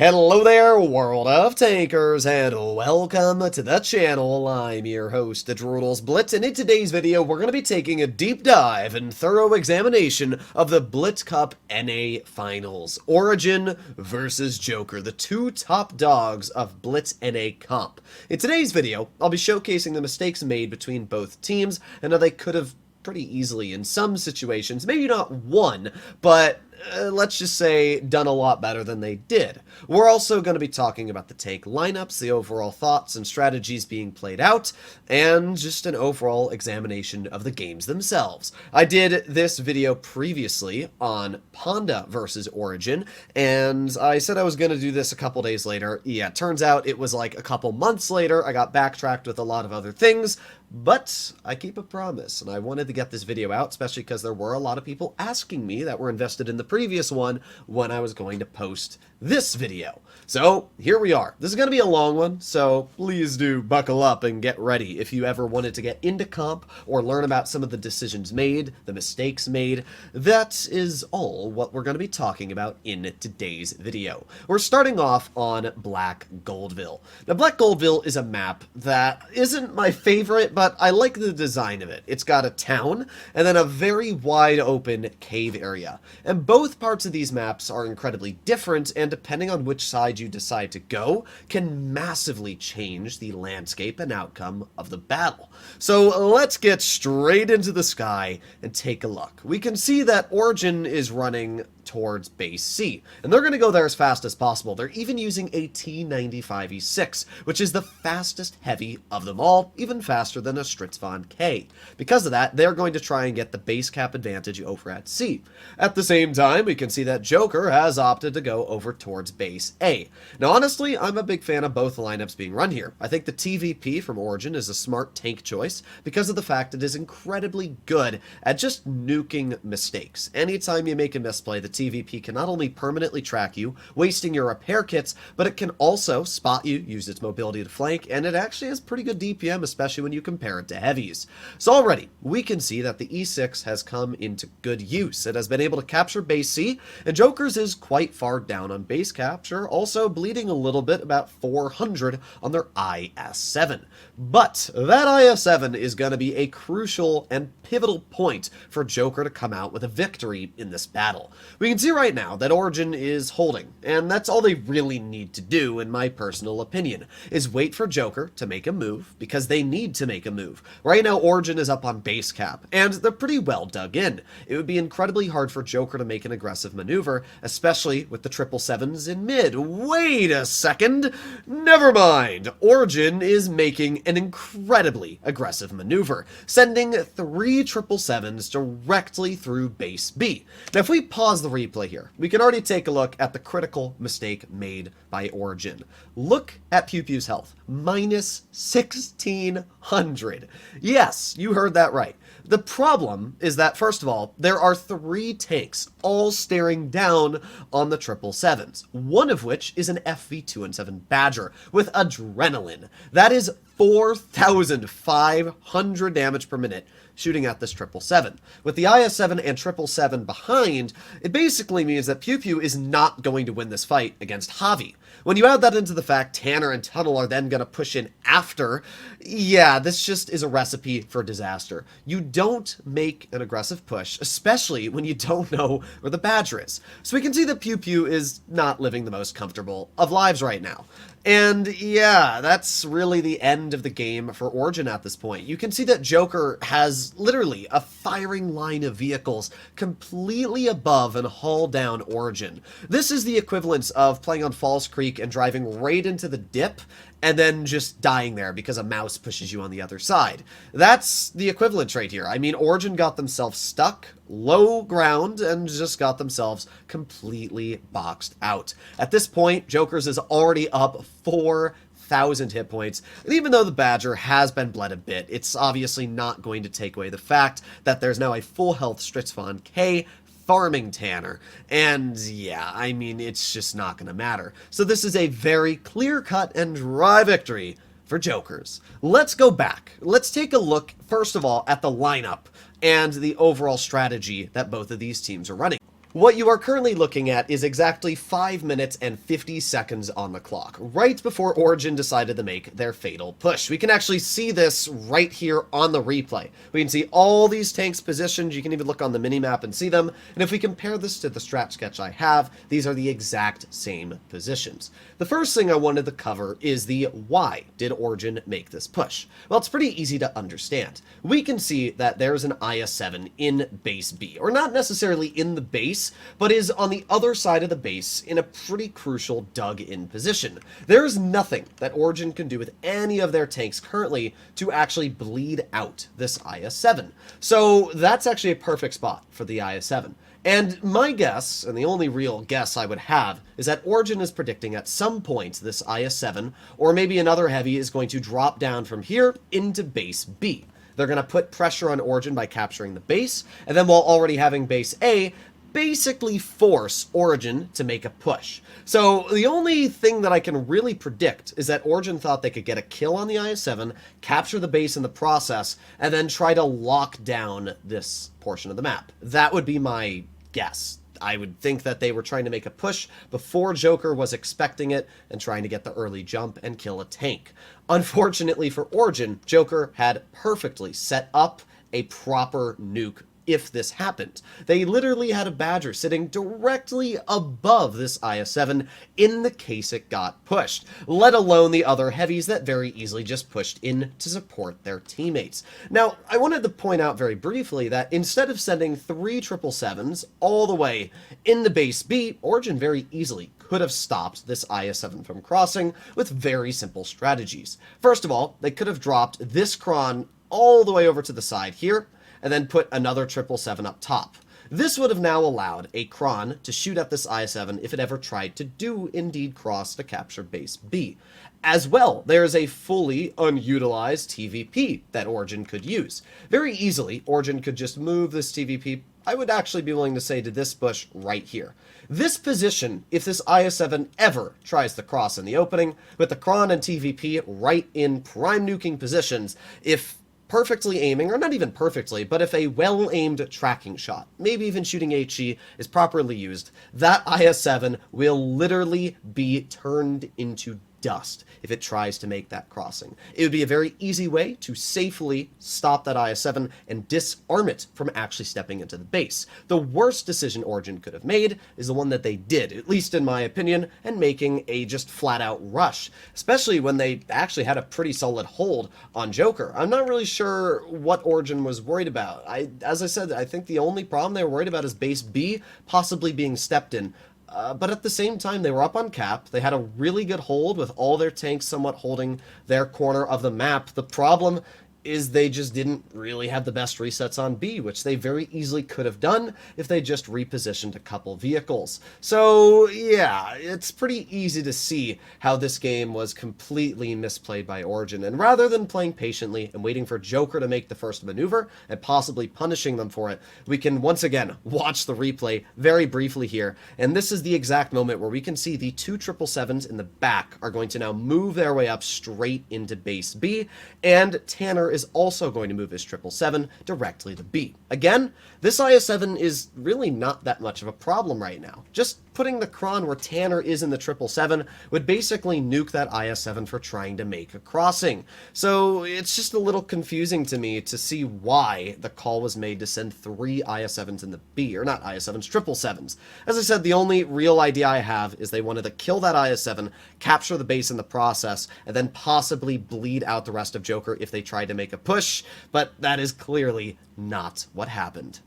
Hello there, World of Tankers, and welcome to the channel. I'm your host, the World Blitz, and in today's video, we're going to be taking a deep dive and thorough examination of the Blitz Cup NA Finals. Origin versus Joker, the two top dogs of Blitz NA Comp. In today's video, I'll be showcasing the mistakes made between both teams, and how they could have pretty easily in some situations, maybe not won, but let's just say done a lot better than they did. We're also going to be talking about the tank lineups, the overall thoughts and strategies being played out, and just an overall examination of the games themselves. I did this video previously on Panda versus Origin, and I said I was going to do this a couple days later. Yeah, turns out it was like a couple months later. I got backtracked with a lot of other things, but I keep a promise, and I wanted to get this video out, especially because there were a lot of people asking me that were invested in the previous one when I was going to post this video. So here we are. This is going to be a long one, so please do buckle up and get ready if you ever wanted to get into comp or learn about some of the decisions made, the mistakes made. That is all what we're going to be talking about in today's video. We're starting off on Black Goldville. Now, Black Goldville is a map that isn't my favorite, but I like the design of it. It's got a town and then a very wide open cave area. And both parts of these maps are incredibly different, and depending on which side you decide to go, can massively change the landscape and outcome of the battle. So let's get straight into the sky and take a look. We can see that Origin is running towards base C, and they're going to go there as fast as possible. They're even using a T95E6, which is the fastest heavy of them all, even faster than a Stritzvon K. Because of that, they're going to try and get the base cap advantage over at C. At the same time, we can see that Joker has opted to go over towards base A. Now, honestly, I'm a big fan of both lineups being run here. I think the TVP from Origin is a smart tank choice because of the fact it is incredibly good at just nuking mistakes. Anytime you make a misplay, the TVP can not only permanently track you, wasting your repair kits, but it can also spot you, use its mobility to flank, and it actually has pretty good DPM, especially when you compare it to heavies. So already, we can see that the E6 has come into good use. It has been able to capture base C, and Joker's is quite far down on base capture, also bleeding a little bit, about 400 on their IS-7. But that IS-7 is going to be a crucial and pivotal point for Joker to come out with a victory in this battle. We can see right now that Origin is holding, and that's all they really need to do, in my personal opinion, is wait for Joker to make a move, because they need to make a move. Right now, Origin is up on base cap, and they're pretty well dug in. It would be incredibly hard for Joker to make an aggressive maneuver, especially with the 777s in mid. Wait a second! Never mind! Origin is making an incredibly aggressive maneuver, sending 3 777s directly through base B. Now, if we pause the replay here, we can already take a look at the critical mistake made by Origin. Look at Pew Pew's health, minus 1,600. Yes, you heard that right. The problem is that, first of all, there are 3 tanks all staring down on the 777s, one of which is an FV-217 Badger with adrenaline. That is 4,500 damage per minute shooting at this 777. With the IS-7 and 777 behind, it basically means that Pew Pew is not going to win this fight against Javi. When you add that into the fact Tanner and Tunnel are then going to push in after, yeah, this just is a recipe for disaster. You don't make an aggressive push, especially when you don't know where the Badger is. So we can see that Pew Pew is not living the most comfortable of lives right now. And yeah, that's really the end of the game for Origin at this point. You can see that Joker has literally a firing line of vehicles completely above and hull down Origin. This is the equivalence of playing on Falls Creek and driving right into the dip and then just dying there because a mouse pushes you on the other side. That's the equivalent right here. I mean, Origin got themselves stuck, low ground, and just got themselves completely boxed out. At this point, Joker's is already up 4,000 hit points, and even though the Badger has been bled a bit, it's obviously not going to take away the fact that there's now a full health Stritzvon K farming Tanner. And yeah, I mean, it's just not going to matter. So this is a very clear-cut and dry victory for Jokers. Let's go back. Let's take a look, first of all, at the lineup and the overall strategy that both of these teams are running. What you are currently looking at is exactly 5 minutes and 50 seconds on the clock, right before Origin decided to make their fatal push. We can actually see this right here on the replay. We can see all these tanks positioned. You can even look on the minimap and see them. And if we compare this to the strat sketch I have, these are the exact same positions. The first thing I wanted to cover is the why did Origin make this push? Well, it's pretty easy to understand. We can see that there's an IS-7 in base B, or not necessarily in the base, but is on the other side of the base in a pretty crucial dug-in position. There is nothing that Origin can do with any of their tanks currently to actually bleed out this IS-7. So that's actually a perfect spot for the IS-7. And my guess, and the only real guess I would have, is that Origin is predicting at some point this IS-7, or maybe another heavy, is going to drop down from here into base B. They're going to put pressure on Origin by capturing the base, and then while already having base A, basically force Origin to make a push. So the only thing that I can really predict is that Origin thought they could get a kill on the IS-7, capture the base in the process, and then try to lock down this portion of the map. That would be my guess. I would think that they were trying to make a push before Joker was expecting it and trying to get the early jump and kill a tank. Unfortunately for Origin, Joker had perfectly set up a proper nuke if this happened. They literally had a Badger sitting directly above this IS-7 in the case it got pushed, let alone the other heavies that very easily just pushed in to support their teammates. Now, I wanted to point out very briefly that instead of sending 3 777s all the way into base B, Origin very easily could have stopped this IS-7 from crossing with very simple strategies. First of all, they could have dropped this Kron all the way over to the side here, and then put another 777 up top. This would have now allowed a Kron to shoot at this IS-7 if it ever tried to do indeed cross to capture base B. As well, there is a fully unutilized TVP that Origin could use. Very easily, Origin could just move this TVP, I would actually be willing to say, to this bush right here. This position, if this IS-7 ever tries to cross in the opening, with the Kron and TVP right in prime nuking positions, if perfectly aiming, or not even perfectly, but if a well-aimed tracking shot, maybe even shooting HE, is properly used, that IS-7 will literally be turned into dust if it tries to make that crossing. It would be a very easy way to safely stop that IS-7 and disarm it from actually stepping into the base. The worst decision Origin could have made is the one that they did, at least in my opinion, and making a just flat-out rush, especially when they actually had a pretty solid hold on Joker. I'm not really sure what Origin was worried about. As I said, I think the only problem they were worried about is base B possibly being stepped in. But at the same time, they were up on cap. They had a really good hold with all their tanks somewhat holding their corner of the map. The problem is they just didn't really have the best resets on B, which they very easily could have done if they just repositioned a couple vehicles. So yeah, it's pretty easy to see how this game was completely misplayed by Origin, and rather than playing patiently and waiting for Joker to make the first maneuver and possibly punishing them for it, we can once again watch the replay very briefly here, and this is the exact moment where we can see the 2 777s in the back are going to now move their way up straight into base B, and Tanner is also going to move his 777 directly to B. Again, this IS-7 is really not that much of a problem right now. Just putting the Kron where Tanner is in the 777 would basically nuke that IS-7 for trying to make a crossing. So it's just a little confusing to me to see why the call was made to send 3 IS-7s in the B, or not IS-7s, 777s. As I said, the only real idea I have is they wanted to kill that IS-7, capture the base in the process, and then possibly bleed out the rest of Joker if they tried to make a push, but that is clearly not what happened.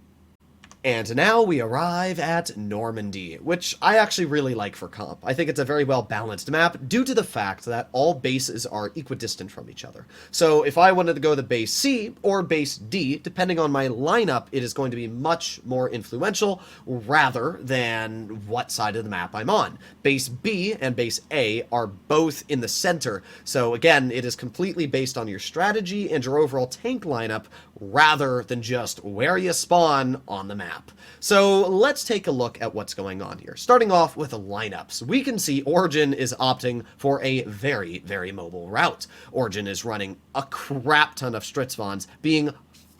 And now we arrive at Normandy, which I actually really like for comp. I think it's a very well-balanced map due to the fact that all bases are equidistant from each other. So if I wanted to go to base C or base D, depending on my lineup, it is going to be much more influential rather than what side of the map I'm on. Base B and base A are both in the center, so again, it is completely based on your strategy and your overall tank lineup rather than just where you spawn on the map. So let's take a look at what's going on here. Starting off with the lineups, we can see Origin is opting for a very, very mobile route. Origin is running a crap ton of Stritzvons, being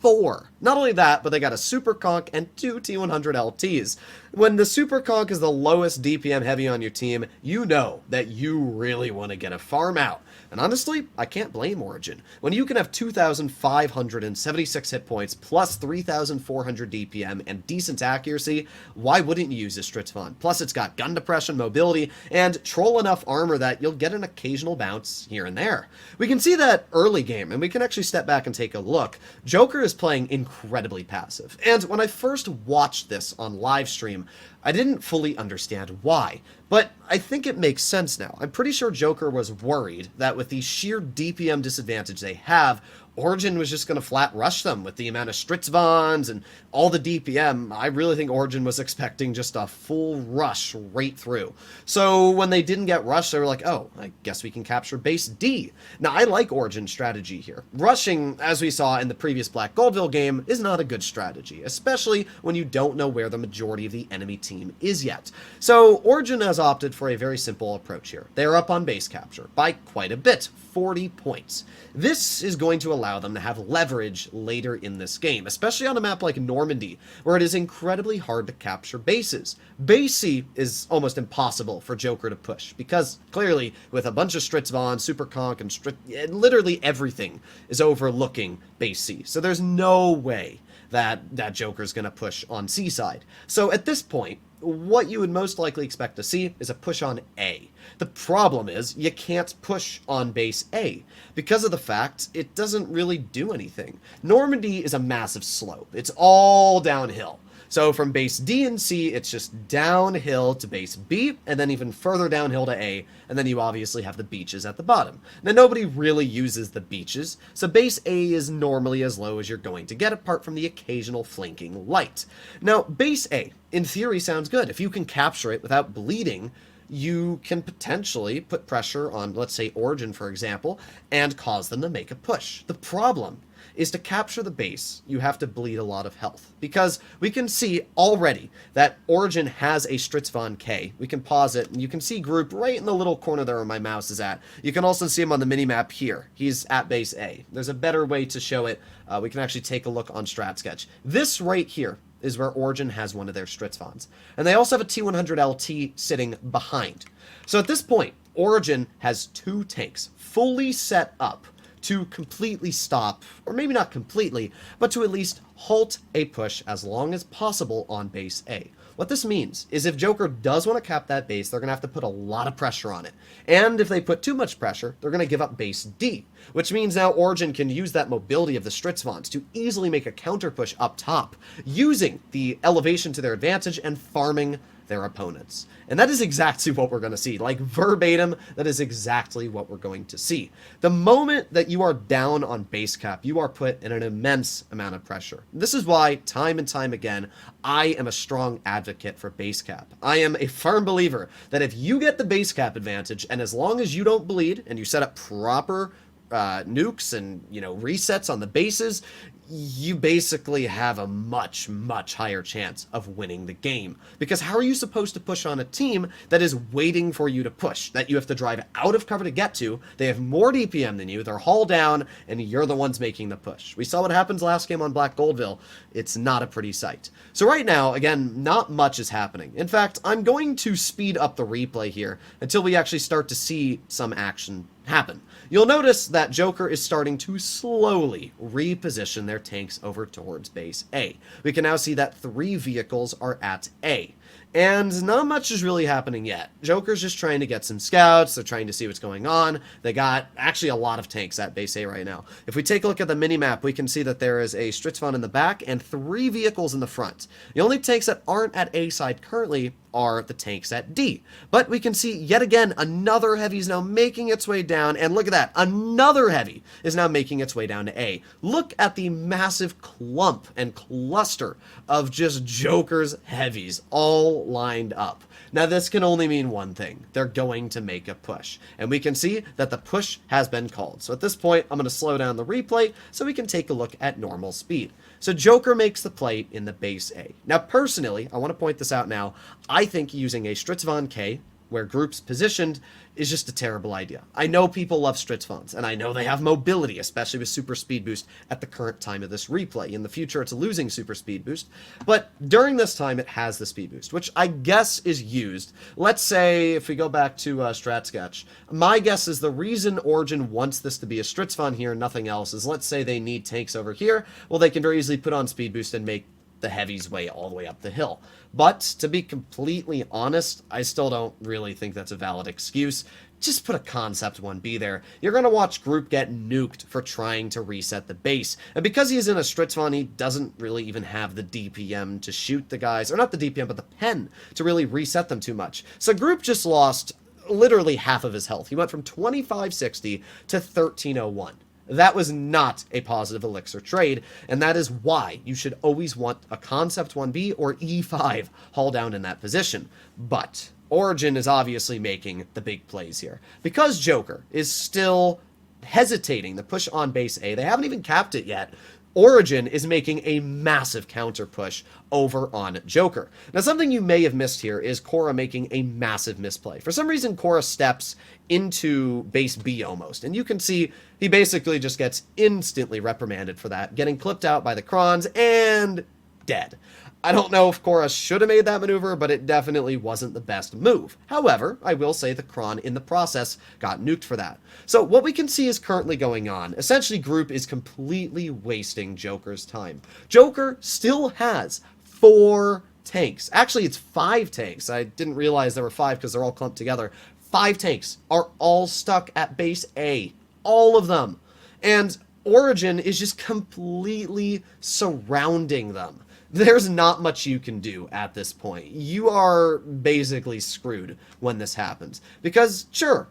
4. Not only that, but they got a Super Conch and 2 T100 LTs. When the Super Conk is the lowest DPM heavy on your team, you know that you really want to get a farm out. And honestly, I can't blame Origin. When you can have 2,576 hit points plus 3,400 DPM and decent accuracy, why wouldn't you use this Stritzvon? Plus it's got gun depression, mobility, and troll enough armor that you'll get an occasional bounce here and there. We can see that early game, and we can actually step back and take a look. Joker is playing incredibly passive. And when I first watched this on live stream, I didn't fully understand why, but I think it makes sense now. I'm pretty sure Joker was worried that with the sheer DPM disadvantage they have, Origin was just going to flat rush them with the amount of Stritzvons and all the DPM. I really think Origin was expecting just a full rush right through. So when they didn't get rushed, they were like, oh, I guess we can capture base D. Now, I like Origin's strategy here. Rushing, as we saw in the previous Black Goldville game, is not a good strategy, especially when you don't know where the majority of the enemy team is yet. So Origin has opted for a very simple approach here. They are up on base capture by quite a bit, 40 points. This is going to allow them to have leverage later in this game, especially on a map like Normandy, where it is incredibly hard to capture bases. Base C is almost impossible for Joker to push, because clearly, with a bunch of Stritzvon, Super Conk, and literally everything is overlooking base C. So there's no way that Joker's going to push on C side. So at this point, what you would most likely expect to see is a push on A. The problem is you can't push on base A because of the fact it doesn't really do anything. Normandy is a massive slope. It's all downhill. So from base D and C, it's just downhill to base B, and then even further downhill to A, and then you obviously have the beaches at the bottom. Now, nobody really uses the beaches, so base A is normally as low as you're going to get, apart from the occasional flanking light. Now, base A, in theory, sounds good. If you can capture it without bleeding, you can potentially put pressure on, let's say, Origin, for example, and cause them to make a push. The problem is to capture the base, you have to bleed a lot of health. Because we can see already that Origin has a Stritzvon K. We can pause it, and you can see Group right in the little corner there where my mouse is at. You can also see him on the minimap here. He's at base A. There's a better way to show it. We can actually take a look on Strat Sketch. This right here is where Origin has one of their Stritzvons. And they also have a T100 LT sitting behind. So at this point, Origin has two tanks fully set up to completely stop, or maybe not completely, but to at least halt a push as long as possible on base A. What this means is if Joker does want to cap that base, they're going to have to put a lot of pressure on it. And if they put too much pressure, they're going to give up base D, which means now Origin can use that mobility of the Stritzvons to easily make a counter push up top, using the elevation to their advantage and farming their opponents. And that is exactly what we're going to see. Like verbatim, that is exactly what we're going to see. The moment that you are down on base cap, you are put in an immense amount of pressure. This is why, time and time again, I am a strong advocate for base cap. I am a firm believer that if you get the base cap advantage, and as long as you don't bleed, and you set up proper nukes and, resets on the bases, you basically have a much, much higher chance of winning the game. Because how are you supposed to push on a team that is waiting for you to push, that you have to drive out of cover to get to? They have more DPM than you, they're hull down, and you're the ones making the push. We saw what happens last game on Black Goldville. It's not a pretty sight. So right now, again, not much is happening. In fact, I'm going to speed up the replay here until we actually start to see some action happen. You'll notice that Joker is starting to slowly reposition their tanks over towards base A. We can now see that 3 vehicles are at A. And not much is really happening yet. Joker's just trying to get some scouts. They're trying to see what's going on. They got actually a lot of tanks at base A right now. If we take a look at the mini-map, we can see that there is a Stritzvon in the back and 3 vehicles in the front. The only tanks that aren't at A side currently are the tanks at D. But we can see yet again another heavy is now making its way down, and look at that, another heavy is now making its way down to A. Look at the massive clump and cluster of just Joker's heavies all lined up. Now this can only mean one thing. They're going to make a push. And we can see that the push has been called. So at this point, I'm going to slow down the replay so we can take a look at normal speed. So Joker makes the play in the base A. Now personally, I want to point this out now, I think using a Stritzvon K where Group's positioned is just a terrible idea. I know people love Stritzvons, and I know they have mobility, especially with super speed boost at the current time of this replay. In the future, it's losing super speed boost, but during this time, it has the speed boost, which I guess is used. Let's say, if we go back to Strat Sketch, my guess is the reason Origin wants this to be a Stritzvon here and nothing else is, let's say they need tanks over here, well, they can very easily put on speed boost and make the heavy's way all the way up the hill. But to be completely honest, I still don't really think that's a valid excuse. Just put a Concept 1B there. You're going to watch Group get nuked for trying to reset the base. And because he's in a Stritzvon, he doesn't really even have the DPM to shoot the guys, or not the DPM, but the pen to really reset them too much. So Group just lost literally half of his health. He went from 2560 to 1301. That was not a positive elixir trade, and that is why you should always want a Concept 1B or E5 haul down in that position. But Origin is obviously making the big plays here. Because Joker is still hesitating to push on base A, they haven't even capped it yet, Origin is making a massive counter push over on Joker. Now, something you may have missed here is Korra making a massive misplay. For some reason, Korra steps into base B almost, and you can see he basically just gets instantly reprimanded for that, getting clipped out by the Krons and dead. I don't know if Korra should have made that maneuver, but it definitely wasn't the best move. However, I will say the Kron in the process got nuked for that. So what we can see is currently going on. Essentially, Group is completely wasting Joker's time. Joker still has 4 tanks. Actually, it's 5 tanks. I didn't realize there were 5 because they're all clumped together. 5 tanks are all stuck at base A. All of them. And Origin is just completely surrounding them. There's not much you can do at this point. You are basically screwed when this happens. Because, sure,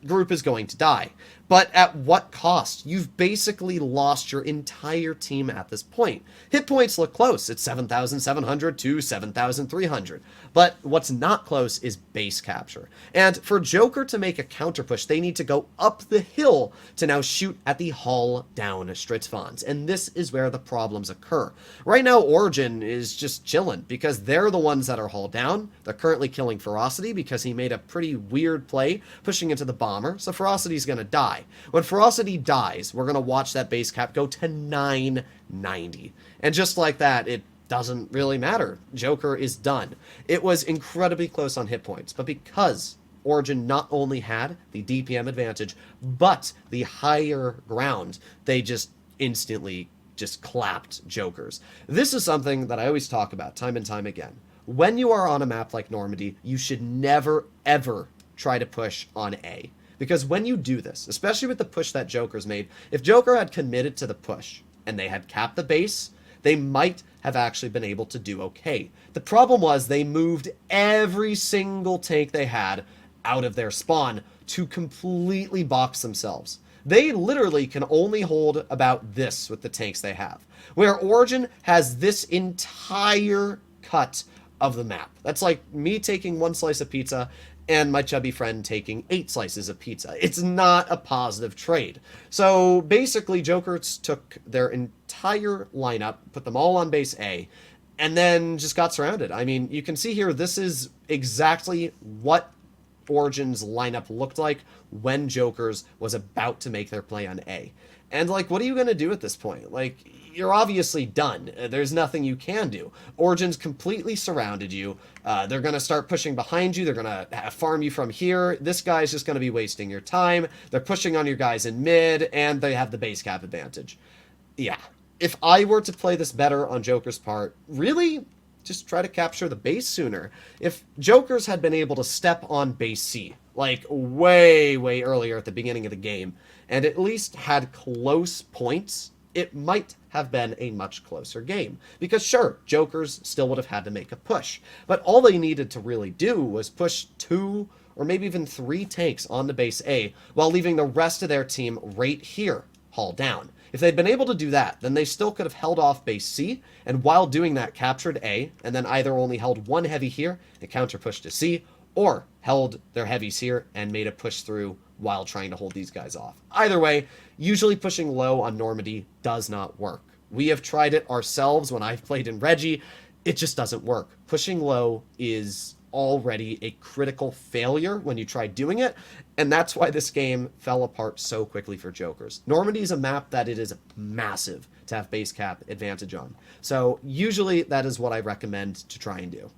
Group is going to die. But at what cost? You've basically lost your entire team at this point. Hit points look close. It's 7,700 to 7,300. But what's not close is base capture. And for Joker to make a counter push, they need to go up the hill to now shoot at the hull down Stritzvons. And this is where the problems occur. Right now, Origin is just chilling because they're the ones that are hull down. They're currently killing Ferocity because he made a pretty weird play pushing into the bomber. So Ferocity's going to die. When Ferocity dies, we're going to watch that base cap go to 990. And just like that, it doesn't really matter. Joker is done. It was incredibly close on hit points, but because Origin not only had the DPM advantage, but the higher ground, they just instantly just clapped Jokers. This is something that I always talk about time and time again. When you are on a map like Normandy, you should never, ever try to push on A. Because when you do this, especially with the push that Joker's made, if Joker had committed to the push and they had capped the base, they might have actually been able to do okay. The problem was they moved every single tank they had out of their spawn to completely box themselves. They literally can only hold about this with the tanks they have, where Origin has this entire cut of the map. That's like me taking 1 slice of pizza and my chubby friend taking 8 slices of pizza. It's not a positive trade. So basically, Jokers took their entire lineup, put them all on base A, and then just got surrounded. I mean, you can see here, this is exactly what Origin's lineup looked like when Jokers was about to make their play on A. And, like, what are you going to do at this point? Like, you're obviously done. There's nothing you can do. Origin's completely surrounded you. They're going to start pushing behind you. They're going to farm you from here. This guy's just going to be wasting your time. They're pushing on your guys in mid, and they have the base cap advantage. Yeah. If I were to play this better on Joker's part, really, just try to capture the base sooner. If Jokers had been able to step on base C, like way, way earlier at the beginning of the game, and at least had close points, it might have been a much closer game. Because sure, Jokers still would have had to make a push, but all they needed to really do was push 2 or maybe even 3 tanks on the base A, while leaving the rest of their team right here, haul down. If they'd been able to do that, then they still could have held off base C, and while doing that, captured A, and then either only held 1 heavy here and counter pushed to C, or held their heavies here and made a push through while trying to hold these guys off. Either way, usually pushing low on Normandy does not work. We have tried it ourselves when I've played in Reggie. It just doesn't work. Pushing low is already a critical failure when you try doing it, and that's why this game fell apart so quickly for Jokers. Normandy is a map that it is massive to have base cap advantage on, so usually that is what I recommend to try and do.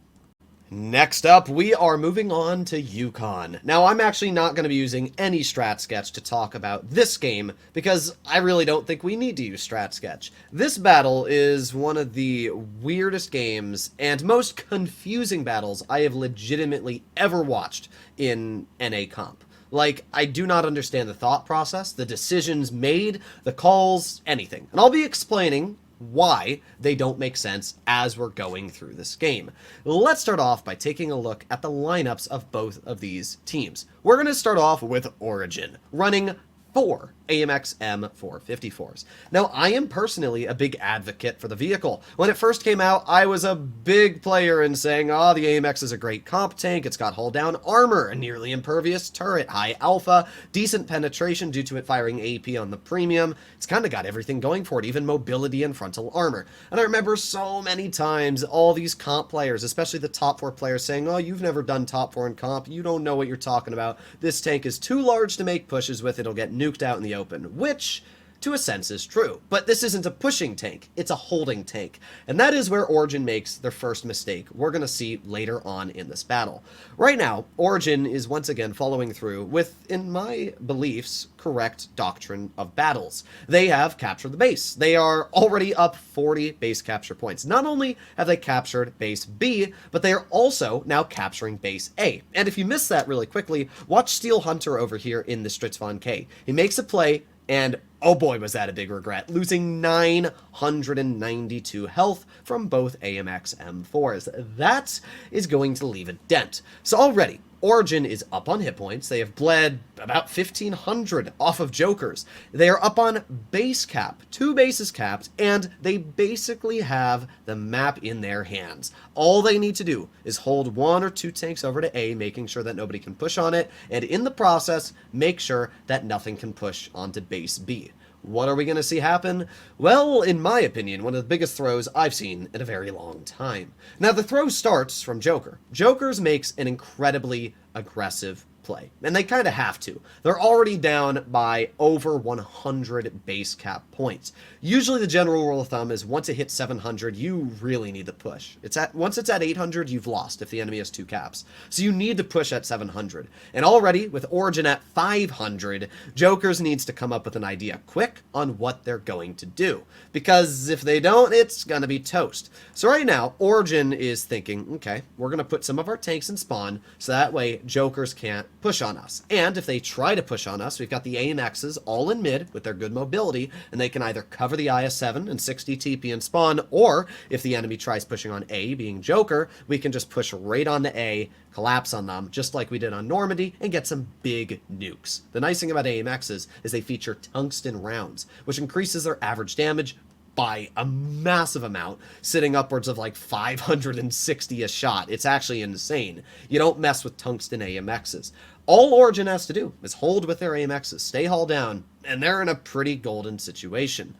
Next up, we are moving on to Yukon. Now, I'm actually not going to be using any Strat Sketch to talk about this game, because I really don't think we need to use Strat Sketch. This battle is one of the weirdest games and most confusing battles I have legitimately ever watched in NA Comp. Like, I do not understand the thought process, the decisions made, the calls, anything. And I'll be explaining why they don't make sense as we're going through this game. Let's start off by taking a look at the lineups of both of these teams. We're going to start off with Origin, running 4 AMX M454s. Now, I am personally a big advocate for the vehicle. When it first came out, I was a big player in saying, oh, the AMX is a great comp tank, it's got hull-down armor, a nearly impervious turret, high alpha, decent penetration due to it firing AP on the premium. It's kind of got everything going for it, even mobility and frontal armor. And I remember so many times all these comp players, especially the top 4 players, saying, oh, you've never done top 4 in comp, you don't know what you're talking about. This tank is too large to make pushes with, it'll get nuked out in the open, which to a sense is true. But this isn't a pushing tank, it's a holding tank. And that is where Origin makes their first mistake we're going to see later on in this battle. Right now, Origin is once again following through with, in my beliefs, correct doctrine of battles. They have captured the base. They are already up 40 base capture points. Not only have they captured base B, but they are also now capturing base A. And if you missed that really quickly, watch Steel Hunter over here in the Stritzvon K. He makes a play, and oh boy, was that a big regret, losing 992 health from both AMX M4s. That is going to leave a dent. So already, Origin is up on hit points. They have bled about 1,500 off of Jokers. They are up on base cap, 2 bases capped, and they basically have the map in their hands. All they need to do is hold 1 or 2 tanks over to A, making sure that nobody can push on it, and in the process, make sure that nothing can push onto base B. What are we going to see happen? Well, in my opinion, one of the biggest throws I've seen in a very long time. Now, the throw starts from Joker. Jokers makes an incredibly aggressive play, and they kind of have to. They're already down by over 100 base cap points. Usually the general rule of thumb is once it hits 700, you really need to push. Once it's at 800, you've lost if the enemy has 2 caps. So you need to push at 700. And already, with Origin at 500, Jokers needs to come up with an idea quick on what they're going to do. Because if they don't, it's gonna be toast. So right now, Origin is thinking, okay, we're gonna put some of our tanks in spawn, so that way Jokers can't push on us. And if they try to push on us, we've got the AMXs all in mid with their good mobility, and they can either cover the IS-7 and 60 TP and spawn, or if the enemy tries pushing on A, being Joker, we can just push right on to A, collapse on them, just like we did on Normandy, and get some big nukes. The nice thing about AMXs is they feature tungsten rounds, which increases their average damage by a massive amount, sitting upwards of like 560 a shot. It's actually insane. You don't mess with tungsten AMXs. All Origin has to do is hold with their AMXs, stay hull down, and they're in a pretty golden situation.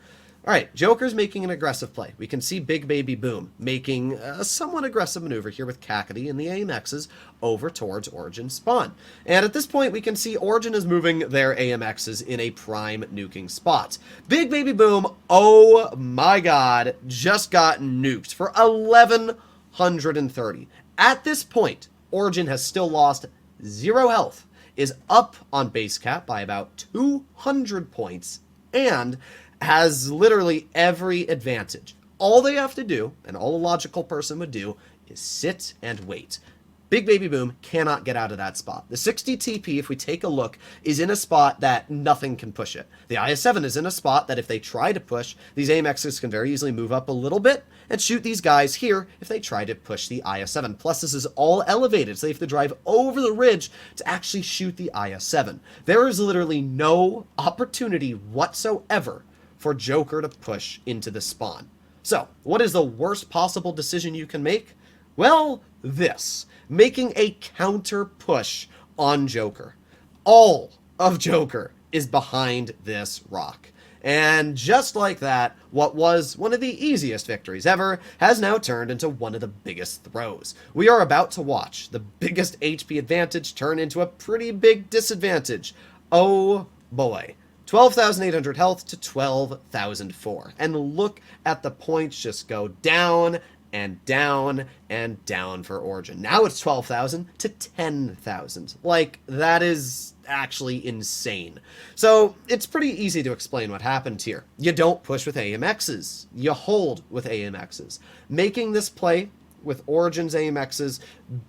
Alright, Joker's making an aggressive play. We can see Big Baby Boom making a somewhat aggressive maneuver here with Kakady and the AMXs over towards Origin spawn. And at this point, we can see Origin is moving their AMXs in a prime nuking spot. Big Baby Boom, oh my god, just got nuked for 1,130. At this point, Origin has still lost 0 health, is up on base cap by about 200 points, and has literally every advantage. All they have to do, and all a logical person would do, is sit and wait. Big Baby Boom cannot get out of that spot. The 60 TP, if we take a look, is in a spot that nothing can push it. The IS-7 is in a spot that if they try to push, these AMXs can very easily move up a little bit and shoot these guys here if they try to push the IS-7. Plus, this is all elevated, so they have to drive over the ridge to actually shoot the IS-7. There is literally no opportunity whatsoever for Joker to push into the spawn. So, what is the worst possible decision you can make? Well, this. Making a counter push on Joker. All of Joker is behind this rock. And just like that, what was one of the easiest victories ever has now turned into one of the biggest throws. We are about to watch the biggest HP advantage turn into a pretty big disadvantage. Oh boy. 12,800 health to 12,004. And look at the points just go down and down and down for Origin. Now it's 12,000 to 10,000. Like, that is actually insane. So it's pretty easy to explain what happened here. You don't push with AMXs. You hold with AMXs. Making this play with Origin's AMXs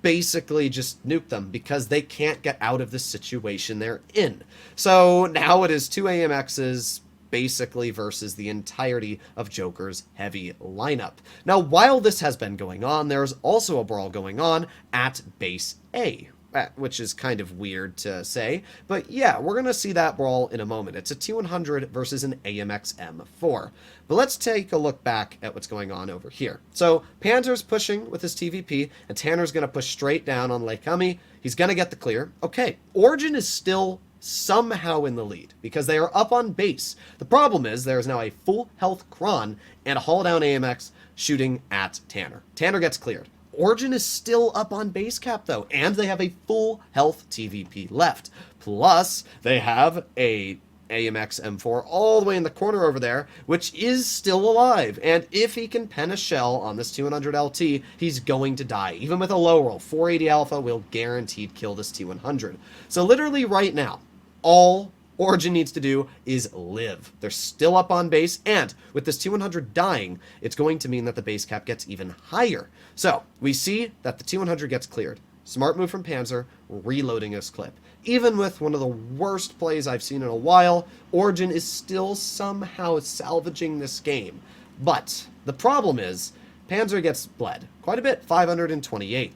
basically just nuke them because they can't get out of the situation they're in. So now it is 2 AMXs basically versus the entirety of Joker's heavy lineup. Now, while this has been going on, there's also a brawl going on at base A, which is kind of weird to say, but yeah, we're going to see that brawl in a moment. It's a T100 versus an AMX M4. But let's take a look back at what's going on over here. So Panzer's pushing with his TVP, and Tanner's going to push straight down on Lake Hemi. He's going to get the clear. Okay, Origin is still somehow in the lead because they are up on base. The problem is there is now a full health Kron and a haul down AMX shooting at Tanner. Tanner gets cleared. Origin is still up on base cap though, and they have a full health TVP left. Plus, they have a AMX M4 all the way in the corner over there, which is still alive. And if he can pen a shell on this 200 LT, he's going to die. Even with a low roll, 480 alpha will guaranteed kill this T100. So literally right now, all Origin needs to do is live. They're still up on base, and with this T100 dying, it's going to mean that the base cap gets even higher. So we see that the T100 gets cleared. Smart move from Panzer, reloading his clip. Even with one of the worst plays I've seen in a while, Origin is still somehow salvaging this game. But the problem is, Panzer gets bled quite a bit, 528.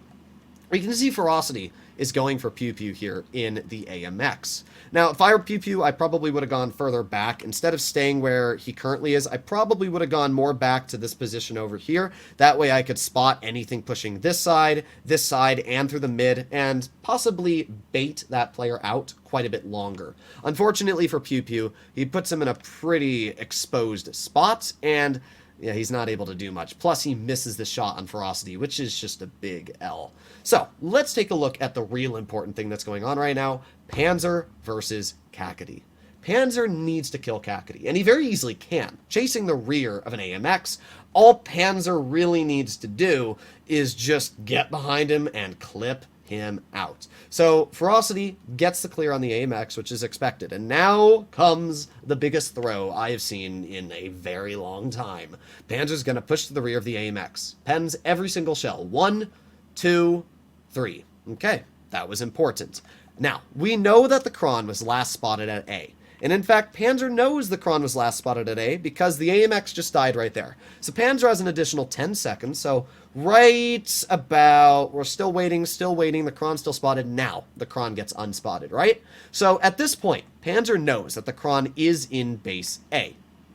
We can see Ferocity is going for Pew Pew here in the AMX. Now, if I were Pew Pew, I probably would have gone further back. Instead of staying where he currently is, I probably would have gone more back to this position over here. That way I could spot anything pushing this side, and through the mid, and possibly bait that player out quite a bit longer. Unfortunately for Pew Pew, he puts him in a pretty exposed spot, and yeah, he's not able to do much. Plus, he misses the shot on Ferocity, which is just a big L. So, let's take a look at the real important thing that's going on right now. Panzer versus Kakady. Panzer needs to kill Kakady, and he very easily can. Chasing the rear of an AMX, all Panzer really needs to do is just get behind him and clip him out. So Ferocity gets the clear on the AMX, which is expected, and now comes the biggest throw I have seen in a very long time. Panzer's going to push to the rear of the AMX. Pens every single shell. 1, 2, 3. Okay, that was important. Now, we know that the Kron was last spotted at A. And in fact, Panzer knows the Kron was last spotted at A because the AMX just died right there. So Panzer has an additional 10 seconds, so right about, we're still waiting, the Kron's still spotted, now the Kron gets unspotted, right? So at this point, Panzer knows that the Kron is in base A,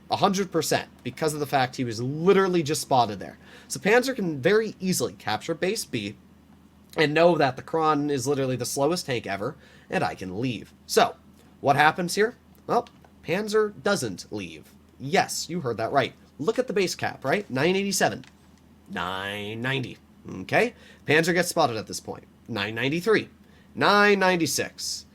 100%, because of the fact he was literally just spotted there. So Panzer can very easily capture base B and know that the Kron is literally the slowest tank ever, and I can leave. So, what happens here? Well, Panzer doesn't leave. Yes, you heard that right. Look at the base cap, right? 987. 990. Okay? Panzer gets spotted at this point. 993. 996.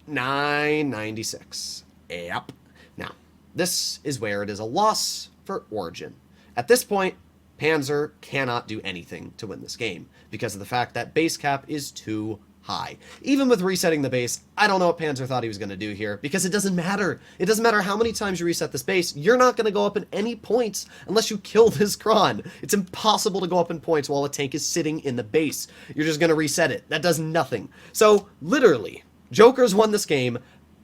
996. Yep. Now, this is where it is a loss for Origin. At this point, Panzer cannot do anything to win this game because of the fact that base cap is too high. Even with resetting the base, I don't know what Panzer thought he was going to do here because it doesn't matter. It doesn't matter how many times you reset this base. You're not going to go up in any points unless you kill this Kron. It's impossible to go up in points while a tank is sitting in the base. You're just going to reset it. That does nothing. So, literally, Joker's won this game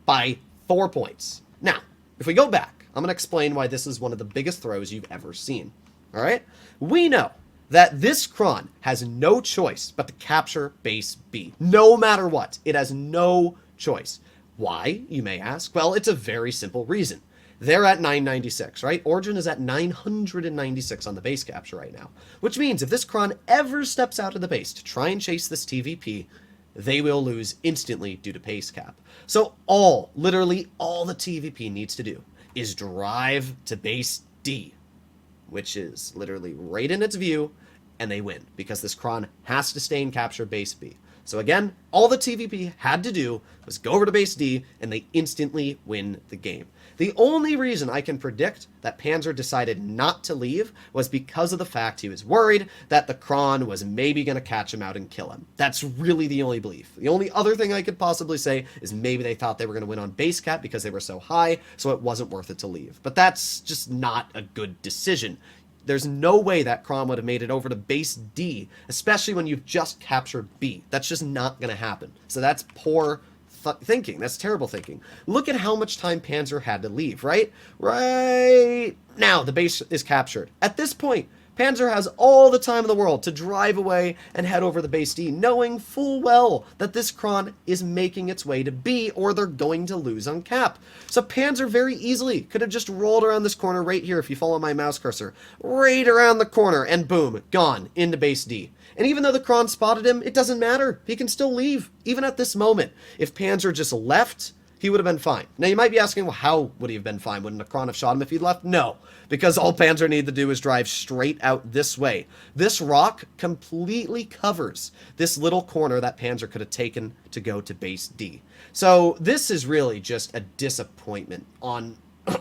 by 4 points. Now, if we go back, I'm going to explain why this is one of the biggest throws you've ever seen. All right? We know that this Kron has no choice but to capture base B. No matter what. It has no choice. Why, you may ask? Well, it's a very simple reason. They're at 996, right? Origin is at 996 on the base capture right now. Which means if this Kron ever steps out of the base to try and chase this TVP, they will lose instantly due to pace cap. So literally all the TVP needs to do is drive to base D, which is literally right in its view, and they win, because this Kron has to stay and capture base B. So again, all the TVP had to do was go over to base D, and they instantly win the game. The only reason I can predict that Panzer decided not to leave was because of the fact he was worried that the Kron was maybe going to catch him out and kill him. That's really the only belief. The only other thing I could possibly say is maybe they thought they were going to win on base cap because they were so high, so it wasn't worth it to leave. But that's just not a good decision. There's no way that Kron would have made it over to base D, especially when you've just captured B. That's just not going to happen. So that's poor thinking. That's terrible thinking. Look at how much time Panzer had to leave, right? Right now, the base is captured. At this point, Panzer has all the time in the world to drive away and head over the base D, knowing full well that this Kron is making its way to B, or they're going to lose on cap. So Panzer very easily could have just rolled around this corner right here, if you follow my mouse cursor, right around the corner, and boom, gone, into base D. And even though the Kron spotted him, it doesn't matter. He can still leave, even at this moment. If Panzer just left, he would have been fine. Now, you might be asking, well, how would he have been fine? Wouldn't a Kron have shot him if he'd left? No, because all Panzer needed to do is drive straight out this way. This rock completely covers this little corner that Panzer could have taken to go to base D. So this is really just a disappointment on,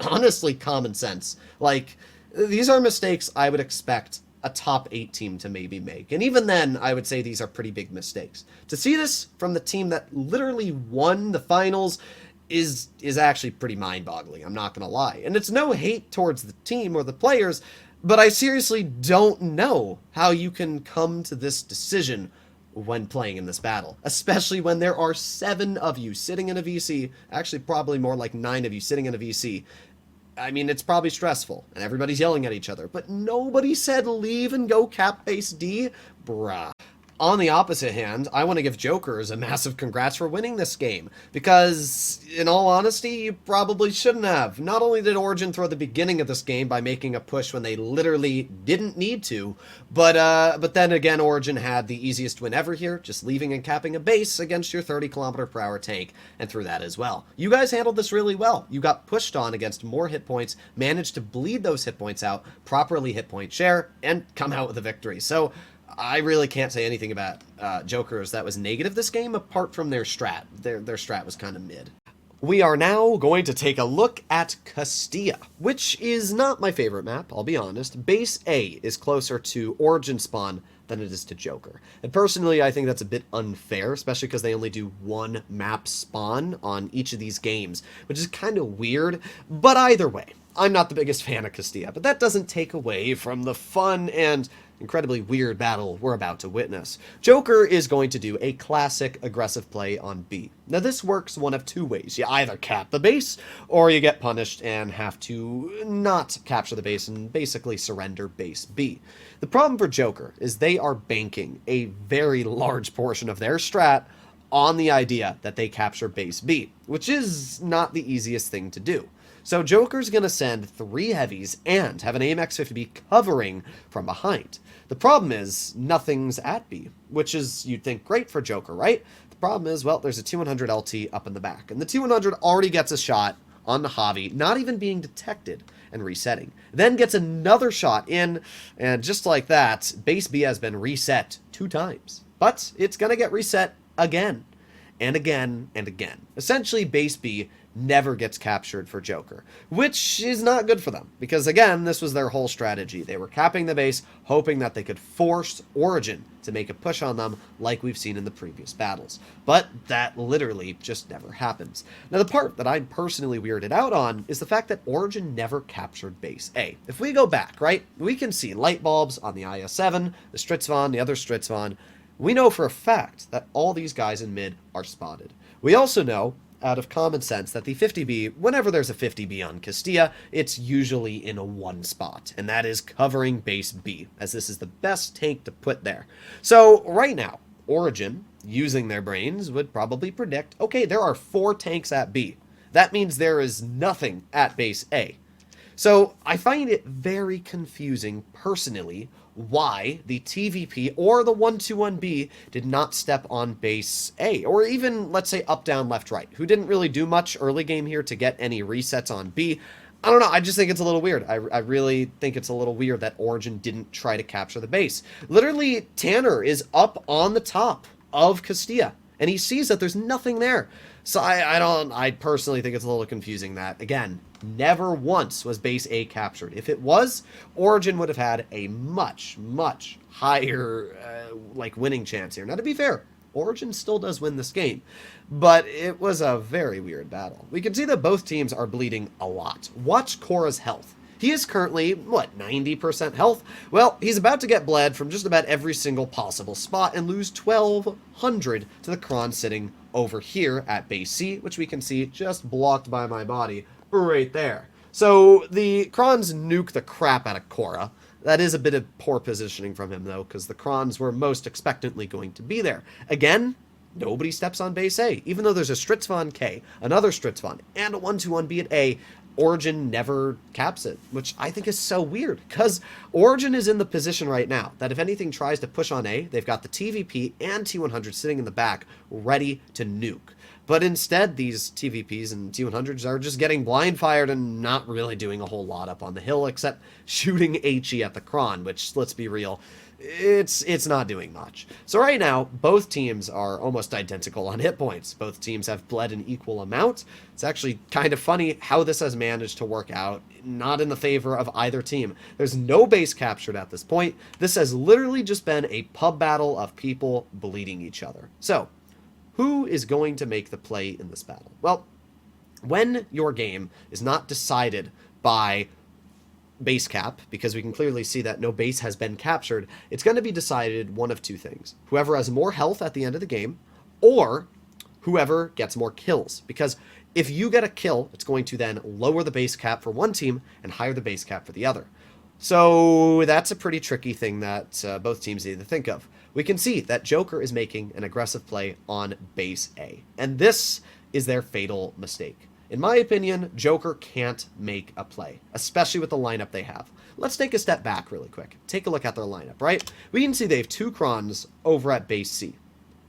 honestly, common sense. Like, these are mistakes I would expect a top 8 team to maybe make. And even then, I would say these are pretty big mistakes. To see this from the team that literally won the finals is actually pretty mind-boggling, I'm not gonna lie. And it's no hate towards the team or the players, but I seriously don't know how you can come to this decision when playing in this battle, especially when there are 7 of you sitting in a VC, actually probably more like 9 of you sitting in a VC. I mean, it's probably stressful, and everybody's yelling at each other, but nobody said leave and go cap base D? Bruh. On the opposite hand, I want to give Jokers a massive congrats for winning this game, because, in all honesty, you probably shouldn't have. Not only did Origin throw the beginning of this game by making a push when they literally didn't need to, but then again, Origin had the easiest win ever here, just leaving and capping a base against your 30km/h tank, and through that as well. You guys handled this really well. You got pushed on against more hit points, managed to bleed those hit points out, properly hit point share, and come out with a victory. So, I really can't say anything about Jokers that was negative this game, apart from their strat. Their strat was kind of mid. We are now going to take a look at Castilla, which is not my favorite map, I'll be honest. Base A is closer to Origin spawn than it is to Joker. And personally, I think that's a bit unfair, especially because they only do 1 map spawn on each of these games, which is kind of weird. But either way, I'm not the biggest fan of Castilla, but that doesn't take away from the fun and incredibly weird battle we're about to witness. Joker is going to do a classic aggressive play on B. Now this works one of 2 ways. You either cap the base, or you get punished and have to not capture the base and basically surrender base B. The problem for Joker is they are banking a very large portion of their strat on the idea that they capture base B, which is not the easiest thing to do. So Joker's going to send 3 heavies and have an AMX 50B covering from behind. The problem is, nothing's at B, which is, you'd think, great for Joker, right? The problem is, well, there's a 200 LT up in the back, and the 200 already gets a shot on the Javi, not even being detected and resetting. Then gets another shot in, and just like that, base B has been reset 2 times. But it's going to get reset again, and again, and again. Essentially, base B never gets captured for Joker, which is not good for them, because again, this was their whole strategy. They were capping the base, hoping that they could force Origin to make a push on them like we've seen in the previous battles. But that literally just never happens. Now, the part that I'm personally weirded out on is the fact that Origin never captured base A. If we go back, right, we can see light bulbs on the IS-7, the Stritzvon, the other Stritzvon. We know for a fact that all these guys in mid are spotted. We also know, out of common sense, that the 50B, whenever there's a 50B on Castilla, it's usually in a 1 spot, and that is covering base B, as this is the best tank to put there. So right now, Origin, using their brains, would probably predict, okay, there are 4 tanks at B. That means there is nothing at base A. So I find it very confusing, personally, why the TVP or the 121B did not step on base A, or even, let's say, up, down, left, right, who didn't really do much early game here to get any resets on B. I don't know, I just think it's a little weird. I really think it's a little weird that Origin didn't try to capture the base. Literally, Tanner is up on the top of Castilla, and he sees that there's nothing there. So I personally think it's a little confusing that, again, never once was base A captured. If it was, Origin would have had a much, much higher, winning chance here. Now, to be fair, Origin still does win this game, but it was a very weird battle. We can see that both teams are bleeding a lot. Watch Korra's health. He is currently, 90% health? Well, he's about to get bled from just about every single possible spot and lose 1,200 to the Kron sitting over here at base C, which we can see just blocked by my body right there. So the Krons nuke the crap out of Korra. That is a bit of poor positioning from him, though, because the Krons were most expectantly going to be there. Again, nobody steps on base A. Even though there's a Stritzvon K, another Stritzvon, and a 1-2-1B at A, Origin never caps it, which I think is so weird, because Origin is in the position right now that if anything tries to push on A, they've got the TVP and T100 sitting in the back ready to nuke. But instead, these TVPs and T100s are just getting blind fired and not really doing a whole lot up on the hill, except shooting HE at the Kron, which, let's be real, it's not doing much. So right now, both teams are almost identical on hit points. Both teams have bled an equal amount. It's actually kind of funny how this has managed to work out, not in the favor of either team. There's no base captured at this point. This has literally just been a pub battle of people bleeding each other. So, who is going to make the play in this battle? Well, when your game is not decided by base cap, because we can clearly see that no base has been captured, it's going to be decided one of two things. Whoever has more health at the end of the game, or whoever gets more kills. Because if you get a kill, it's going to then lower the base cap for one team and higher the base cap for the other. So that's a pretty tricky thing that both teams need to think of. We can see that Joker is making an aggressive play on base A, and this is their fatal mistake. In my opinion, Joker can't make a play, especially with the lineup they have. Let's take a step back really quick. Take a look at their lineup, right? We can see they have two Krons over at base C.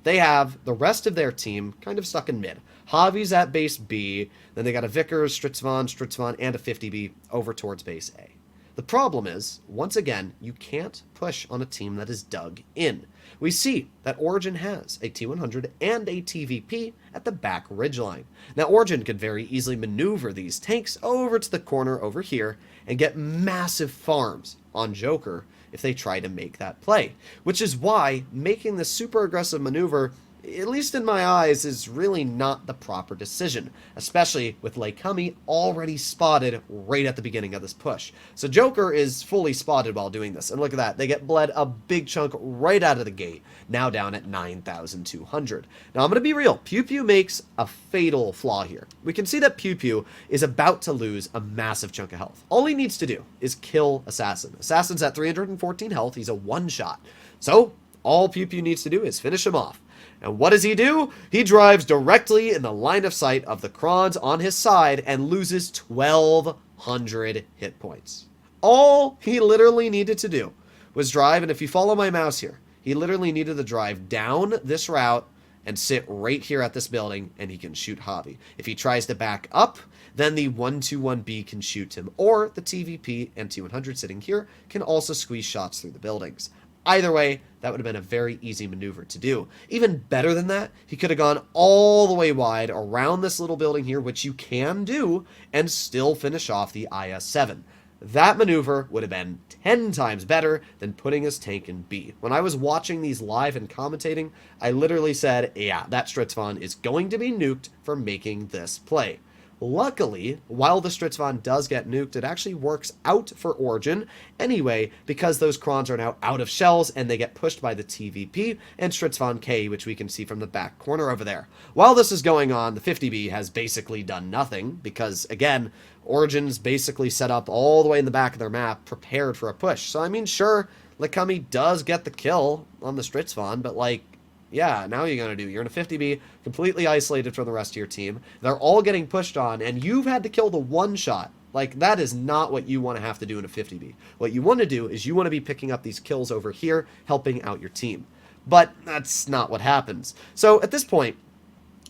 They have the rest of their team kind of stuck in mid. Javi's at base B, then they got a Vickers, Stritzvon, and a 50B over towards base A. The problem is, once again, you can't push on a team that is dug in. We see that Origin has a T100 and a TVP at the back ridgeline. Now, Origin could very easily maneuver these tanks over to the corner over here and get massive farms on Joker if they try to make that play, which is why making this super aggressive maneuver, at least in my eyes, is really not the proper decision, especially with Lagoon already spotted right at the beginning of this push. So Joker is fully spotted while doing this, and look at that, they get bled a big chunk right out of the gate, now down at 9,200. Now I'm going to be real, Pew Pew makes a fatal flaw here. We can see that Pew Pew is about to lose a massive chunk of health. All he needs to do is kill Assassin. Assassin's at 314 health, he's a one-shot. So all Pew Pew needs to do is finish him off. And what does he do? He drives directly in the line of sight of the Krons on his side and loses 1,200 hit points. All he literally needed to do was drive, and if you follow my mouse here, he literally needed to drive down this route and sit right here at this building, and he can shoot Javi. If he tries to back up, then the 1-2-1B can shoot him, or the TVP and T100 sitting here can also squeeze shots through the buildings. Either way, that would have been a very easy maneuver to do. Even better than that, he could have gone all the way wide around this little building here, which you can do, and still finish off the IS-7. That maneuver would have been 10 times better than putting his tank in B. When I was watching these live and commentating, I literally said, yeah, that Stritzvon is going to be nuked for making this play. Luckily, while the Stritzvon does get nuked, it actually works out for Origin anyway, because those Krons are now out of shells and they get pushed by the TVP and Stritzvon K, which we can see from the back corner over there. While this is going on, the 50B has basically done nothing because, again, Origin's basically set up all the way in the back of their map, prepared for a push. So, I mean, sure, Lagoon does get the kill on the Stritzvon, but, like, yeah, now you're going to do. You're in a 50B, completely isolated from the rest of your team. They're all getting pushed on, and you've had to kill the one shot. Like, that is not what you want to have to do in a 50B. What you want to do is you want to be picking up these kills over here, helping out your team. But that's not what happens. So, at this point,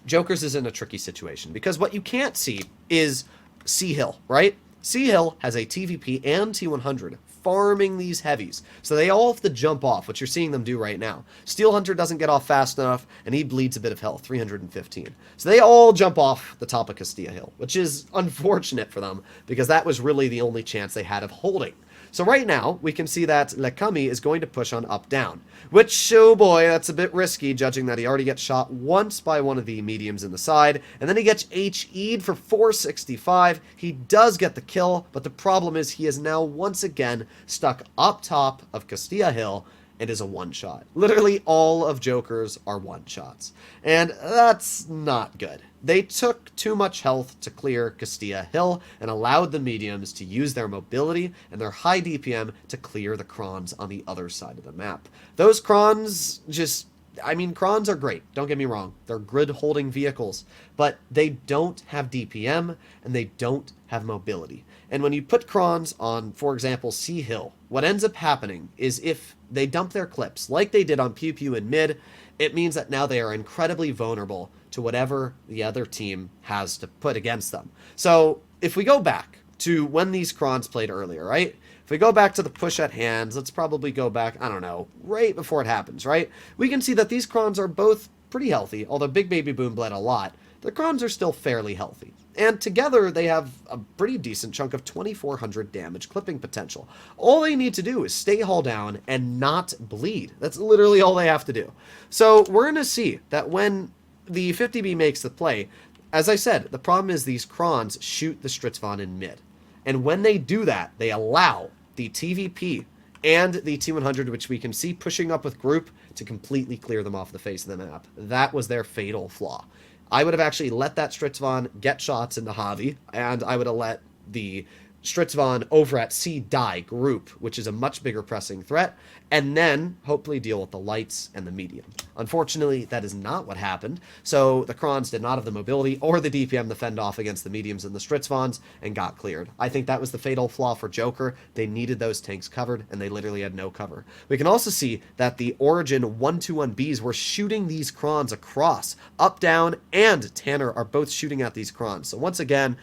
Joker's is in a tricky situation, because what you can't see is C-Hill, right? Sea Hill has a TVP and T100 farming these heavies, so they all have to jump off, which you're seeing them do right now. Steel Hunter doesn't get off fast enough, and he bleeds a bit of health, 315. So they all jump off the top of Castilla Hill, which is unfortunate for them, because that was really the only chance they had of holding. So right now, we can see that Lekami is going to push on up-down, which, oh boy, that's a bit risky, judging that he already gets shot once by one of the mediums in the side, and then he gets HE'd for 465. He does get the kill, but the problem is he is now once again stuck up top of Castilla Hill, and is a one-shot. Literally all of Joker's are one-shots. And that's not good. They took too much health to clear Castilla Hill and allowed the mediums to use their mobility and their high DPM to clear the Krons on the other side of the map. Those Krons just... I mean, Krons are great, don't get me wrong. They're grid-holding vehicles, but they don't have DPM, and they don't have mobility. And when you put Krons on, for example, Sea Hill, what ends up happening is if they dump their clips, like they did on Pew Pew in mid, it means that now they are incredibly vulnerable to whatever the other team has to put against them. So, if we go back to when these Krons played earlier, right? If we go back to the push at hands, let's probably go back, I don't know, right before it happens, right? We can see that these Krons are both pretty healthy, although Big Baby Boom bled a lot. The Krons are still fairly healthy. And together, they have a pretty decent chunk of 2,400 damage clipping potential. All they need to do is stay hull down and not bleed. That's literally all they have to do. So we're going to see that when the 50B makes the play, as I said, the problem is these Krons shoot the Stritzvon in mid. And when they do that, they allow the TVP and the T100, which we can see pushing up with group, to completely clear them off the face of the map. That was their fatal flaw. I would have actually let that Stritzvon get shots into Javi, and I would have let the Stritzvon over at C die group, which is a much bigger pressing threat, and then hopefully deal with the lights and the medium. Unfortunately, that is not what happened, so the Krons did not have the mobility or the DPM to fend off against the mediums and the Stritzvons and got cleared. I think that was the fatal flaw for Joker. They needed those tanks covered, and they literally had no cover. We can also see that the Origin 121Bs were shooting these Krons across. Up, down, and Tanner are both shooting at these Krons. So once again,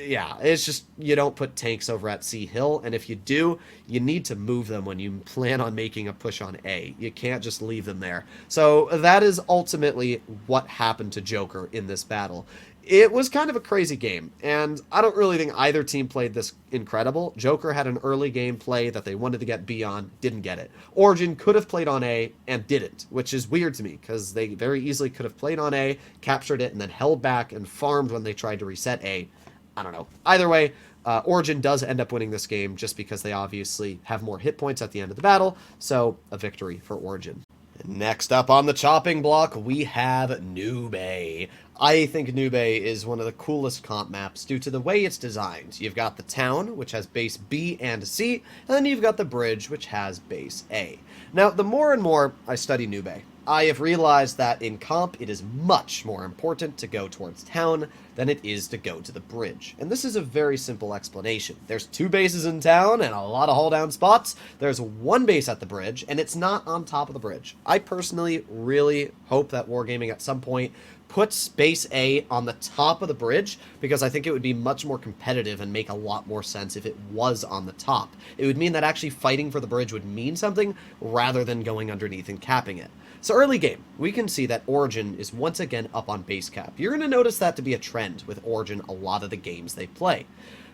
yeah, it's just you don't put tanks over at Sea Hill, and if you do, you need to move them when you plan on making a push on A. You can't just leave them there. So that is ultimately what happened to Joker in this battle. It was kind of a crazy game, and I don't really think either team played this incredible. Joker had an early game play that they wanted to get B on, didn't get it. Origin could have played on A and didn't, which is weird to me, because they very easily could have played on A, captured it, and then held back and farmed when they tried to reset A. I don't know. Either way, Origin does end up winning this game just because they obviously have more hit points at the end of the battle, so a victory for Origin. Next up on the chopping block, we have Nube. I think Nube is one of the coolest comp maps due to the way it's designed. You've got the town, which has base B and C, and then you've got the bridge, which has base A. Now, the more and more I study Nube, I have realized that in comp, it is much more important to go towards town than it is to go to the bridge. And this is a very simple explanation. There's 2 bases in town and a lot of hull down spots. There's 1 base at the bridge, and it's not on top of the bridge. I personally really hope that Wargaming at some point puts base A on the top of the bridge, because I think it would be much more competitive and make a lot more sense if it was on the top. It would mean that actually fighting for the bridge would mean something rather than going underneath and capping it. So early game, we can see that Origin is once again up on base cap. You're going to notice that to be a trend with Origin a lot of the games they play.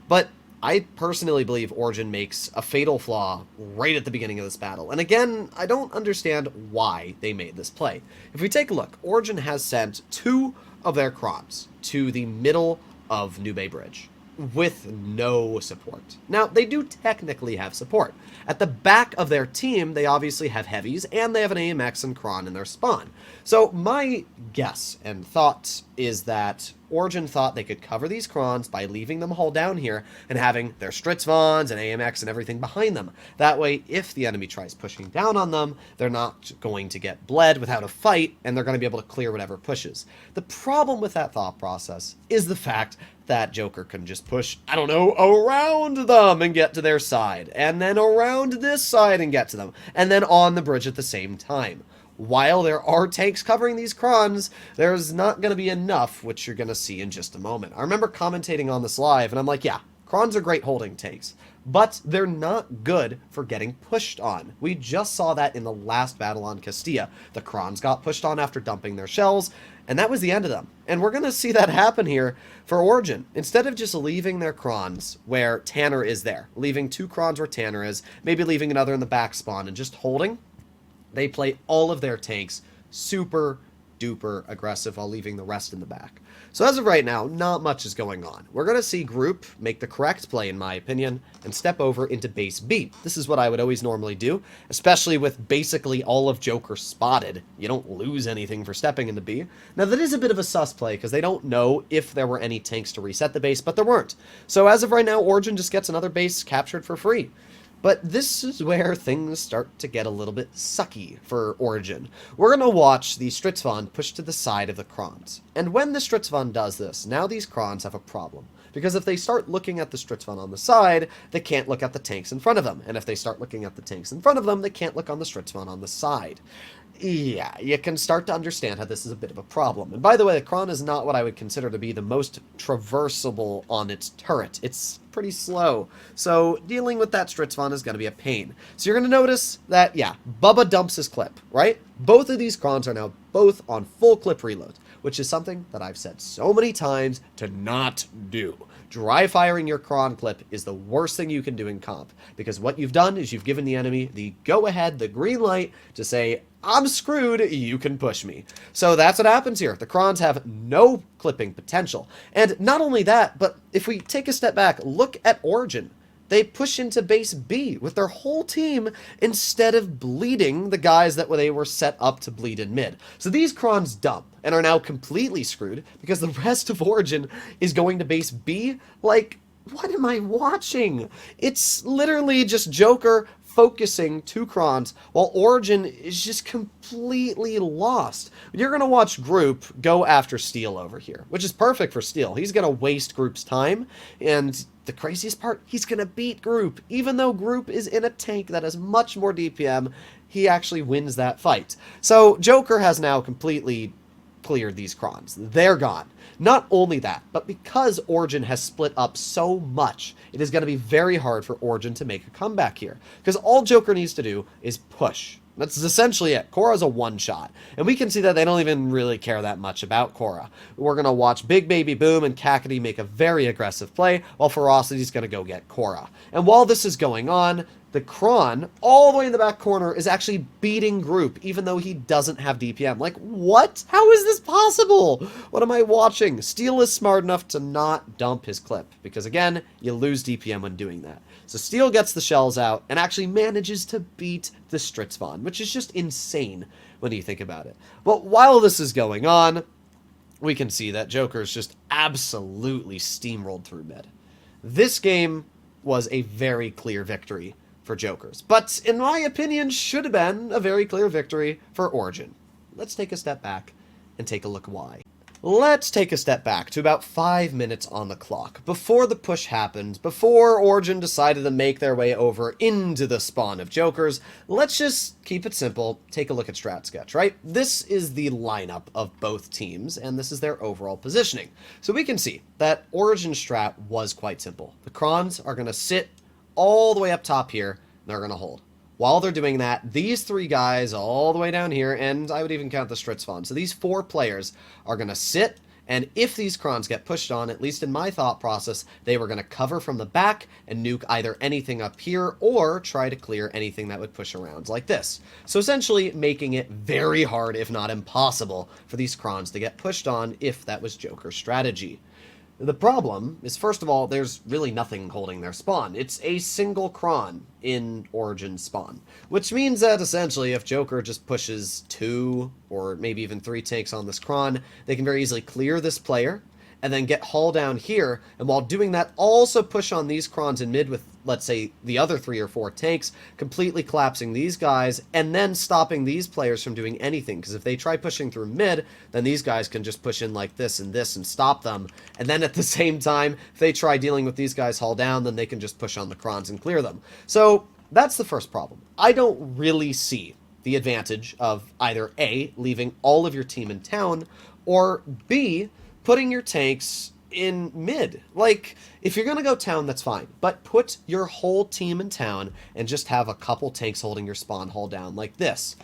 But I personally believe Origin makes a fatal flaw right at the beginning of this battle. And again, I don't understand why they made this play. If we take a look, Origin has sent 2 of their Krons to the middle of Nube Bridge with no support. Now, they do technically have support. At the back of their team, they obviously have heavies, and they have an AMX and Kron in their spawn. So my guess and thought is that Origin thought they could cover these Krons by leaving them hull down here and having their Stritzvons and AMX and everything behind them. That way, if the enemy tries pushing down on them, they're not going to get bled without a fight, and they're going to be able to clear whatever pushes. The problem with that thought process is the fact that Joker can just push, I don't know, around them and get to their side, and then around this side and get to them, and then on the bridge at the same time. While there are tanks covering these Krons, there's not going to be enough, which you're going to see in just a moment. I remember commentating on this live, and I'm like, yeah, Krons are great holding tanks, but they're not good for getting pushed on. We just saw that in the last battle on Castilla. The Krons got pushed on after dumping their shells, and that was the end of them. And we're going to see that happen here for Origin. Instead of just leaving their Krons where Tanner is there, leaving 2 Krons where Tanner is, maybe leaving another in the back spawn and just holding, they play all of their tanks super duper aggressive while leaving the rest in the back. So as of right now, not much is going on. We're going to see Group make the correct play, in my opinion, and step over into base B. This is what I would always normally do, especially with basically all of Joker spotted. You don't lose anything for stepping into B. Now, that is a bit of a sus play, because they don't know if there were any tanks to reset the base, but there weren't. So as of right now, Origin just gets another base captured for free. But this is where things start to get a little bit sucky for Origin. We're going to watch the Stritzvon push to the side of the Krons. And when the Stritzvon does this, now these Krons have a problem. Because if they start looking at the Stritzvon on the side, they can't look at the tanks in front of them. And if they start looking at the tanks in front of them, they can't look on the Stritzvon on the side. Yeah, you can start to understand how this is a bit of a problem. And by the way, the Kron is not what I would consider to be the most traversable on its turret. It's pretty slow. So dealing with that Stritzvon is going to be a pain. So you're going to notice that, yeah, Bubba dumps his clip, right? Both of these Krons are now both on full clip reload, which is something that I've said so many times to not do. Dry firing your Kron clip is the worst thing you can do in comp, because what you've done is you've given the enemy the go-ahead, the green light, to say, I'm screwed, you can push me. So that's what happens here. The Krons have no clipping potential. And not only that, but if we take a step back, look at Origin. They push into base B with their whole team instead of bleeding the guys that they were set up to bleed in mid. So these Krons dump and are now completely screwed because the rest of Origin is going to base B. Like, what am I watching? It's literally just Joker focusing 2 Krons while Origin is just completely lost. You're going to watch Group go after Steel over here, which is perfect for Steel. He's going to waste Group's time, and the craziest part, he's going to beat Group. Even though Group is in a tank that has much more DPM, he actually wins that fight. So Joker has now completely cleared these Krons. They're gone. Not only that, but because Origin has split up so much, it is going to be very hard for Origin to make a comeback here. Because all Joker needs to do is push. That's essentially it. Korra's a one-shot. And we can see that they don't even really care that much about Korra. We're going to watch Big Baby Boom and Kakady make a very aggressive play, while Ferocity's going to go get Korra. And while this is going on, the Kron, all the way in the back corner, is actually beating Group, even though he doesn't have DPM. Like, what? How is this possible? What am I watching? Steel is smart enough to not dump his clip, because again, you lose DPM when doing that. So Steel gets the shells out and actually manages to beat the Stritzvon, which is just insane when you think about it. But while this is going on, we can see that Joker's just absolutely steamrolled through mid. This game was a very clear victory for Jokers, but in my opinion should have been a very clear victory for Origin. Let's take a step back and take a look why. Let's take a step back to about 5 minutes on the clock, before the push happened, before Origin decided to make their way over into the spawn of Jokers. Let's just keep it simple, take a look at Strat Sketch, right? This is the lineup of both teams, and this is their overall positioning. So we can see that Origin strat was quite simple. The Krons are going to sit all the way up top here, and they're going to hold. While they're doing that, these 3 guys all the way down here, and I would even count the Stritzvon. So these 4 players are going to sit, and if these Krons get pushed on, at least in my thought process, they were going to cover from the back and nuke either anything up here or try to clear anything that would push around like this. So essentially making it very hard, if not impossible, for these Krons to get pushed on if that was Joker's strategy. The problem is, first of all, there's really nothing holding their spawn. It's a single Kron in Origin spawn, which means that essentially if Joker just pushes 2 or maybe even 3 tanks on this Kron, they can very easily clear this player and then get Hull down here, and while doing that, also push on these Krons in mid with, let's say, the other 3 or 4 tanks, completely collapsing these guys, and then stopping these players from doing anything, because if they try pushing through mid, then these guys can just push in like this and stop them, and then at the same time, if they try dealing with these guys Hull down, then they can just push on the Krons and clear them. So, that's the first problem. I don't really see the advantage of either A, leaving all of your team in town, or B, putting your tanks in mid. Like, if you're gonna go town, that's fine, but put your whole team in town and just have a couple tanks holding your spawn hole down like this.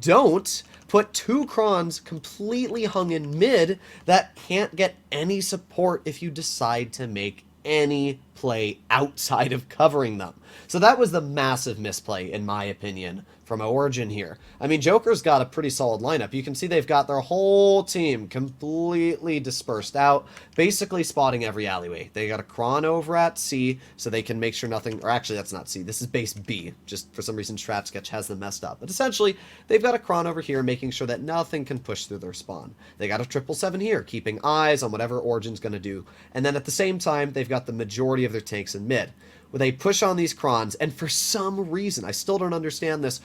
Don't put two crons completely hung in mid that can't get any support if you decide to make any play outside of covering them. So that was the massive misplay, in my opinion, from Origin here. I mean, Joker's got a pretty solid lineup. You can see they've got their whole team completely dispersed out, basically spotting every alleyway. They got a cron over at C, so they can make sure nothing, or actually that's not C, this is base B. Just for some reason Strat Sketch has them messed up. But essentially, they've got a cron over here making sure that nothing can push through their spawn. They got a 777 here, keeping eyes on whatever Origin's going to do. And then at the same time, they've got the majority of their tanks in mid. Where they push on these crons, and for some reason, I still don't understand this,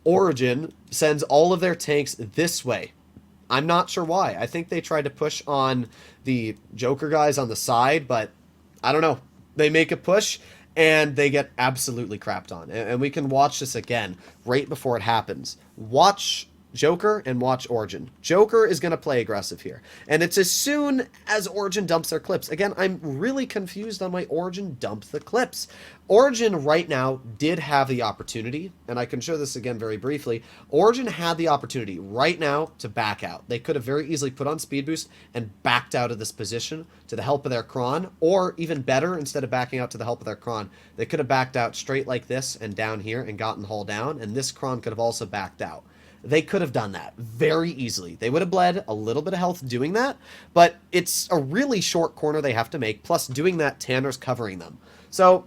Origin sends all of their tanks this way. I'm not sure why. I think they tried to push on the Joker guys on the side, but I don't know. They make a push, and they get absolutely crapped on. And we can watch this again right before it happens. Watch Joker and watch Origin. Joker is going to play aggressive here. And it's as soon as Origin dumps their clips. Again, I'm really confused on why Origin dumped the clips. Origin right now did have the opportunity, and I can show this again very briefly. Origin had the opportunity right now to back out. They could have very easily put on speed boost and backed out of this position to the help of their cron, or even better, instead of backing out to the help of their cron, they could have backed out straight like this and down here and gotten hull down, and this cron could have also backed out. They could have done that very easily. They would have bled a little bit of health doing that, but it's a really short corner they have to make, plus doing that, Tanner's covering them. So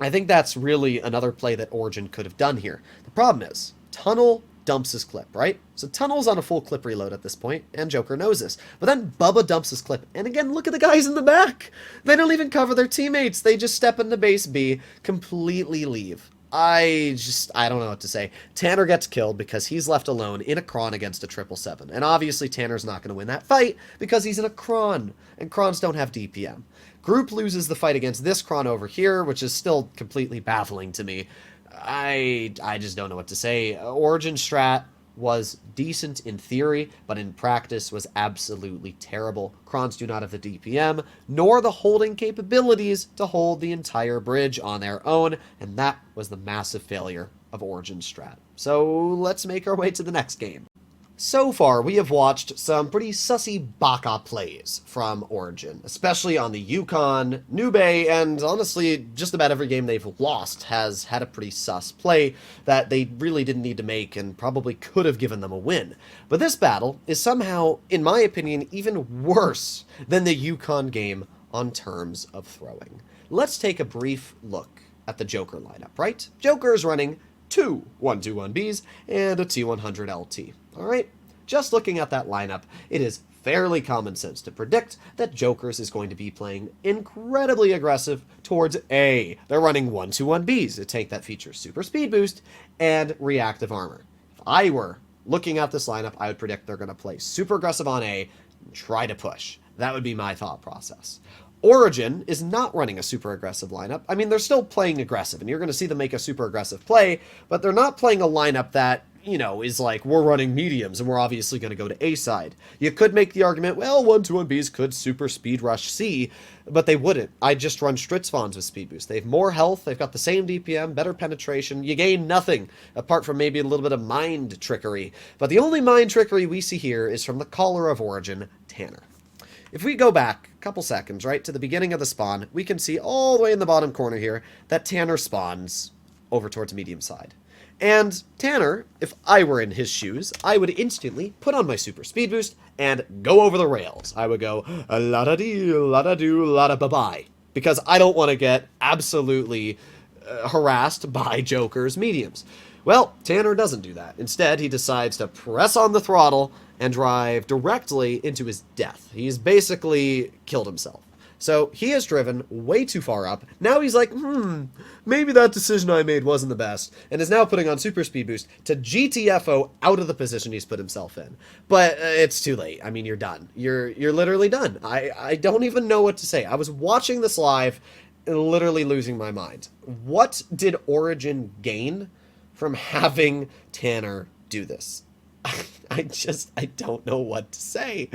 I think that's really another play that Origin could have done here. The problem is, Tunnel dumps his clip, right? So Tunnel's on a full clip reload at this point, and Joker knows this. But then Bubba dumps his clip, and again, look at the guys in the back! They don't even cover their teammates, they just step into base B, completely leave. I don't know what to say. Tanner gets killed because he's left alone in a cron against a 777. And obviously Tanner's not going to win that fight because he's in a cron. And crons don't have DPM. Group loses the fight against this cron over here, which is still completely baffling to me. I just don't know what to say. Origin strat was decent in theory, but in practice was absolutely terrible. Crons do not have the DPM, nor the holding capabilities to hold the entire bridge on their own, and that was the massive failure of Origin strat. So let's make our way to the next game. So far, we have watched some pretty sussy baka plays from Origin, especially on the Yukon, Nube, and honestly, just about every game they've lost has had a pretty sus play that they really didn't need to make and probably could have given them a win. But this battle is somehow, in my opinion, even worse than the Yukon game on terms of throwing. Let's take a brief look at the Joker lineup, right? Joker is running two 121Bs and a T100 LT. Alright, just looking at that lineup, it is fairly common sense to predict that Joker's is going to be playing incredibly aggressive towards A. They're running 121Bs, a tank that features super speed boost and reactive armor. If I were looking at this lineup, I would predict they're going to play super aggressive on A and try to push. That would be my thought process. Origin is not running a super aggressive lineup. I mean, they're still playing aggressive, and you're going to see them make a super aggressive play, but they're not playing a lineup that, you know, is like, we're running mediums, and we're obviously going to go to A side. You could make the argument, well, 121Bs could super speed rush C, but they wouldn't. I just run Stritz Vons with speed boost. They have more health, they've got the same DPM, better penetration, you gain nothing, apart from maybe a little bit of mind trickery. But the only mind trickery we see here is from the caller of Origin, Tanner. If we go back a couple seconds, right, to the beginning of the spawn, we can see all the way in the bottom corner here that Tanner spawns over towards medium side. And Tanner, if I were in his shoes, I would instantly put on my super speed boost and go over the rails. I would go, la-da-dee, la-da-doo, la-da-bye-bye, because I don't want to get absolutely harassed by Joker's mediums. Well, Tanner doesn't do that. Instead, he decides to press on the throttle and drive directly into his death. He's basically killed himself. So he has driven way too far up. Now he's like, maybe that decision I made wasn't the best, and is now putting on super speed boost to GTFO out of the position he's put himself in. But it's too late. I mean, you're done. You're literally done. I don't even know what to say. I was watching this live and literally losing my mind. What did Origin gain from having Tanner do this? I don't know what to say.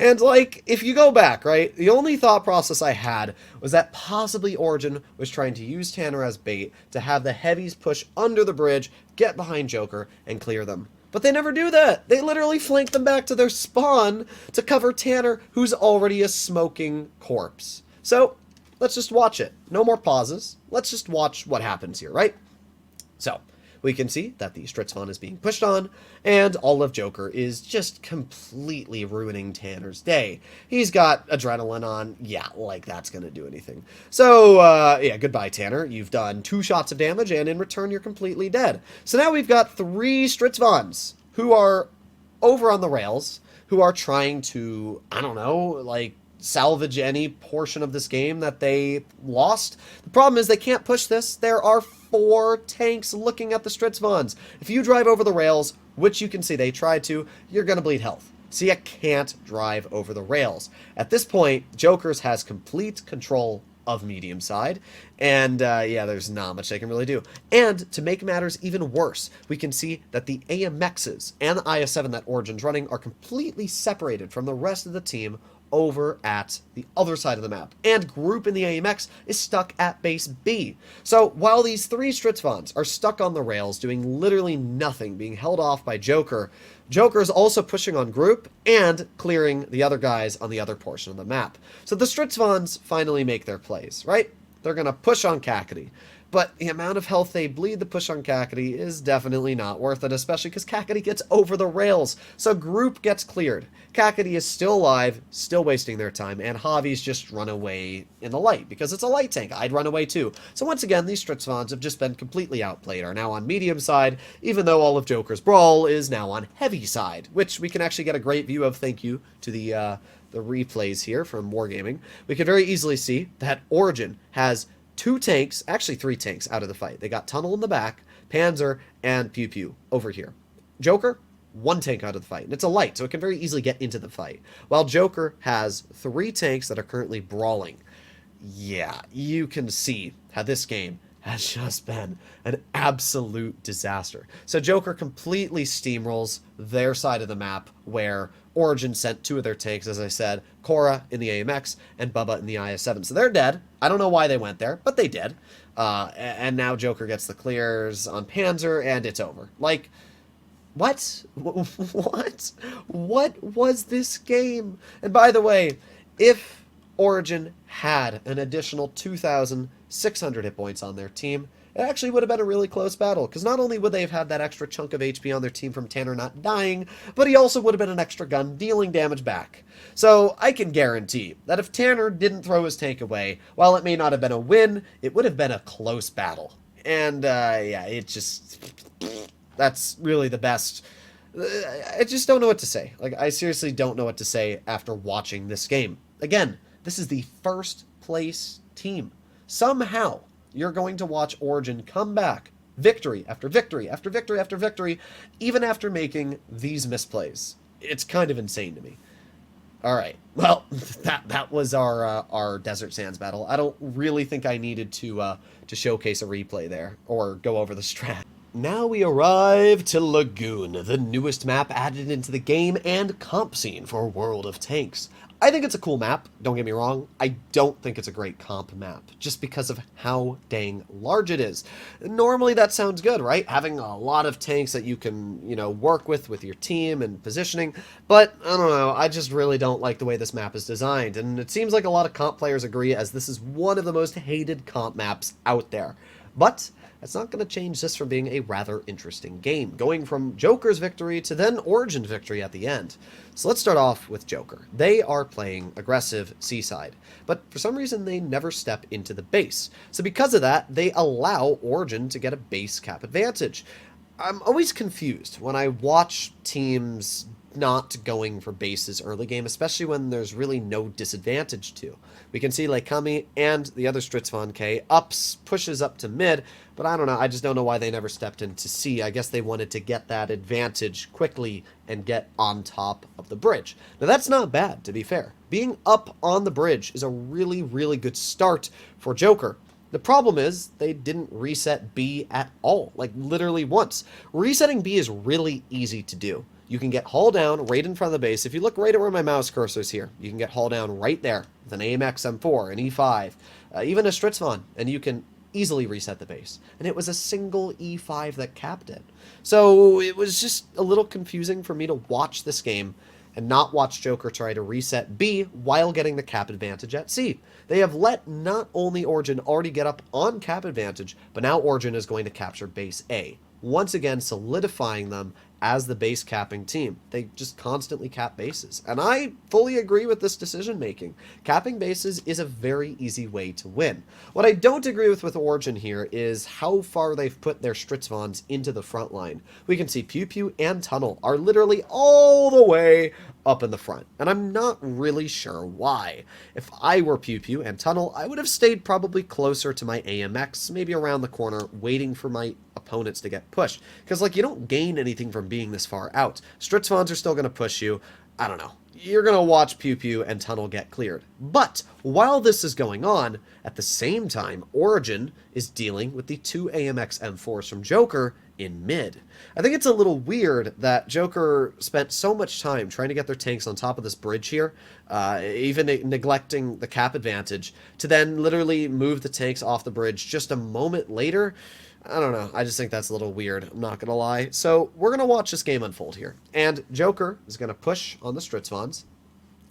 And, like, if you go back, right, the only thought process I had was that possibly Origin was trying to use Tanner as bait to have the heavies push under the bridge, get behind Joker, and clear them. But they never do that. They literally flank them back to their spawn to cover Tanner, who's already a smoking corpse. So, let's just watch it. No more pauses. Let's just watch what happens here, right? So, we can see that the Stritzvon is being pushed on, and all of Joker is just completely ruining Tanner's day. He's got adrenaline on. Yeah, like that's gonna do anything. So, yeah, goodbye, Tanner. You've done 2 shots of damage, and in return, you're completely dead. So now we've got 3 Stritzvons who are over on the rails, who are trying to, I don't know, like, salvage any portion of this game that they lost. The problem is they can't push this. There are 4 tanks looking at the Stritzvons. If you drive over the rails, which you can see they tried to, you're going to bleed health. So you can't drive over the rails. At this point, Jokers has complete control of medium side, and yeah, there's not much they can really do. And to make matters even worse, we can see that the AMXs and the IS-7 that Origin's running are completely separated from the rest of the team over at the other side of the map, and group in the AMX is stuck at base B. So while these 3 Stritzvons are stuck on the rails doing literally nothing, being held off by Joker, Joker's also pushing on group and clearing the other guys on the other portion of the map. So the Stritzvons finally make their plays, right? They're gonna push on Cackety. But the amount of health they bleed the push on Cackety is definitely not worth it, especially because Cackety gets over the rails. So group gets cleared. Cackety is still alive, still wasting their time, and Javi's just run away in the light, because it's a light tank. I'd run away too. So once again, these Stritzvons have just been completely outplayed, are now on medium side, even though all of Joker's brawl is now on heavy side, which we can actually get a great view of, thank you to the replays here from Wargaming. We can very easily see that Origin has 2 tanks, actually 3 tanks out of the fight. They got Tunnel in the back, Panzer, and Pew Pew over here. Joker, 1 tank out of the fight, and it's a light, so it can very easily get into the fight. While Joker has 3 tanks that are currently brawling. Yeah, you can see how this game has just been an absolute disaster. So Joker completely steamrolls their side of the map, where Origin sent 2 of their tanks, as I said, Cora in the AMX and Bubba in the IS-7. So they're dead. I don't know why they went there, but they did. And now Joker gets the clears on Panzer, and it's over. Like, what? What? What was this game? And by the way, if Origin had an additional 2,600 hit points on their team, it actually would have been a really close battle, because not only would they have had that extra chunk of HP on their team from Tanner not dying, but he also would have been an extra gun dealing damage back. So I can guarantee that if Tanner didn't throw his tank away, while it may not have been a win, it would have been a close battle. And yeah, it just... that's really the best... I just don't know what to say. Like, I seriously don't know what to say after watching this game. Again, this is the first place team. Somehow, you're going to watch Origin come back, victory after victory after victory after victory, even after making these misplays. It's kind of insane to me. All right, well, that was our Desert Sands battle. I don't really think I needed to showcase a replay there or go over the strat. Now we arrive to Lagoon, the newest map added into the game and comp scene for World of Tanks. I think it's a cool map, don't get me wrong. I don't think it's a great comp map, just because of how dang large it is. Normally that sounds good, right? Having a lot of tanks that you can, you know, work with your team and positioning, but I don't know, I just really don't like the way this map is designed, and it seems like a lot of comp players agree, as this is one of the most hated comp maps out there. But that's not going to change this from being a rather interesting game, going from Joker's victory to then Origin's victory at the end. So let's start off with Joker. They are playing aggressive seaside, but for some reason they never step into the base. So because of that, they allow Origin to get a base cap advantage. I'm always confused when I watch teams not going for bases early game, especially when there's really no disadvantage to. We can see like Kami and the other Stritzvon K pushes up to mid, but I don't know, I just don't know why they never stepped into C. I guess they wanted to get that advantage quickly and get on top of the bridge. Now that's not bad, to be fair. Being up on the bridge is a really, really good start for Joker. The problem is they didn't reset B at all, like literally once. Resetting B is really easy to do. you can get hull down right in front of the base. If you look right at where my mouse cursor is here, you can get hull down right there with an AMX M4, an E5, even a Stritzvon, and you can easily reset the base. And it was a single E5 that capped it. So it was just a little confusing for me to watch this game and not watch Joker try to reset B while getting the cap advantage at C. They have let not only Origin already get up on cap advantage, but now Origin is going to capture base A, once again solidifying them as the base capping team. They just constantly cap bases. And I fully agree with this decision making. Capping bases is a very easy way to win. What I don't agree with Origin here is how far they've put their Stritzvons into the front line. We can see Pew Pew and Tunnel are literally all the way up in the front. And I'm not really sure why. If I were Pew Pew and Tunnel, I would have stayed probably closer to my AMX, maybe around the corner, waiting for my opponents to get pushed. Because, like, you don't gain anything from being this far out. Stritzvons are still going to push you. I don't know. You're going to watch Pew Pew and Tunnel get cleared. But while this is going on, at the same time, Origin is dealing with the two AMX M4s from Joker in mid. I think it's a little weird that Joker spent so much time trying to get their tanks on top of this bridge here, even neglecting the cap advantage, to then literally move the tanks off the bridge just a moment later. I don't know. I just think that's a little weird. I'm not going to lie. So we're going to watch this game unfold here. And Joker is going to push on the Stritzvons,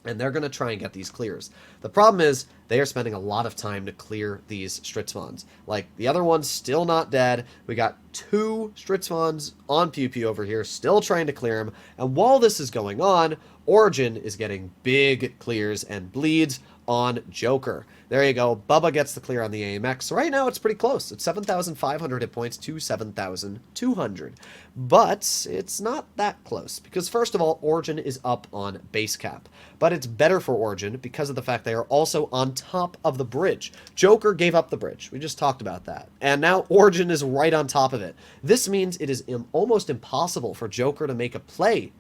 and they're going to try and get these clears. The problem is they are spending a lot of time to clear these Stritzvons. Like, the other one's still not dead. We got two Stritzvons on Pew Pew over here, still trying to clear him. And while this is going on, Origin is getting big clears and bleeds on Joker. There you go. Bubba gets the clear on the AMX. So right now it's pretty close. It's 7,500 hit points to 7,200. But it's not that close because, first of all, Origin is up on base cap. But it's better for Origin because of the fact they are also on top of the bridge. Joker gave up the bridge. We just talked about that. And now Origin is right on top of it. This means it is almost impossible for Joker to make a play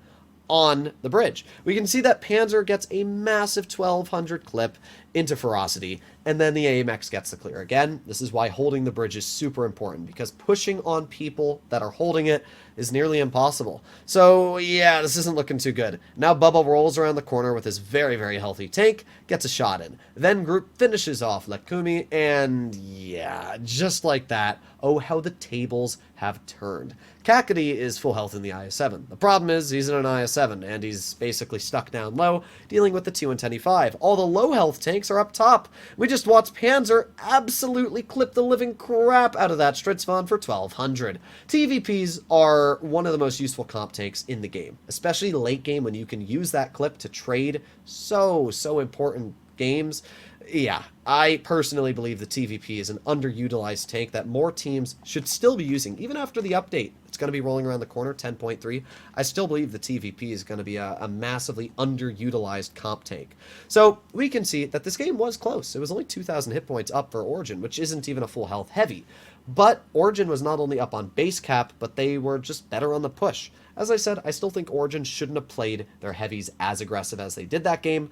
on the bridge. We can see that Panzer gets a massive 1200 clip into Ferocity, and then the AMX gets the clear. Again, this is why holding the bridge is super important, because pushing on people that are holding it is nearly impossible. So yeah, this isn't looking too good. Now Bubba rolls around the corner with his very, very healthy tank, gets a shot in. Then Group finishes off Lekumi, and yeah, just like that, oh how the tables have turned. Kakady is full health in the IS-7. The problem is he's in an IS-7, and he's basically stuck down low, dealing with the 2 and 10E5. All the low health tanks are up top. We just watched Panzer absolutely clip the living crap out of that Stritzvon for 1200. TVPs are one of the most useful comp tanks in the game, especially late game when you can use that clip to trade so important games. Yeah, I personally believe the TVP is an underutilized tank that more teams should still be using, even after the update. It's going to be rolling around the corner, 10.3. I still believe the TVP is going to be a massively underutilized comp tank. So we can see that this game was close. It was only 2,000 hit points up for Origin, which isn't even a full health heavy. But Origin was not only up on base cap, but they were just better on the push. As I said, I still think Origin shouldn't have played their heavies as aggressive as they did that game,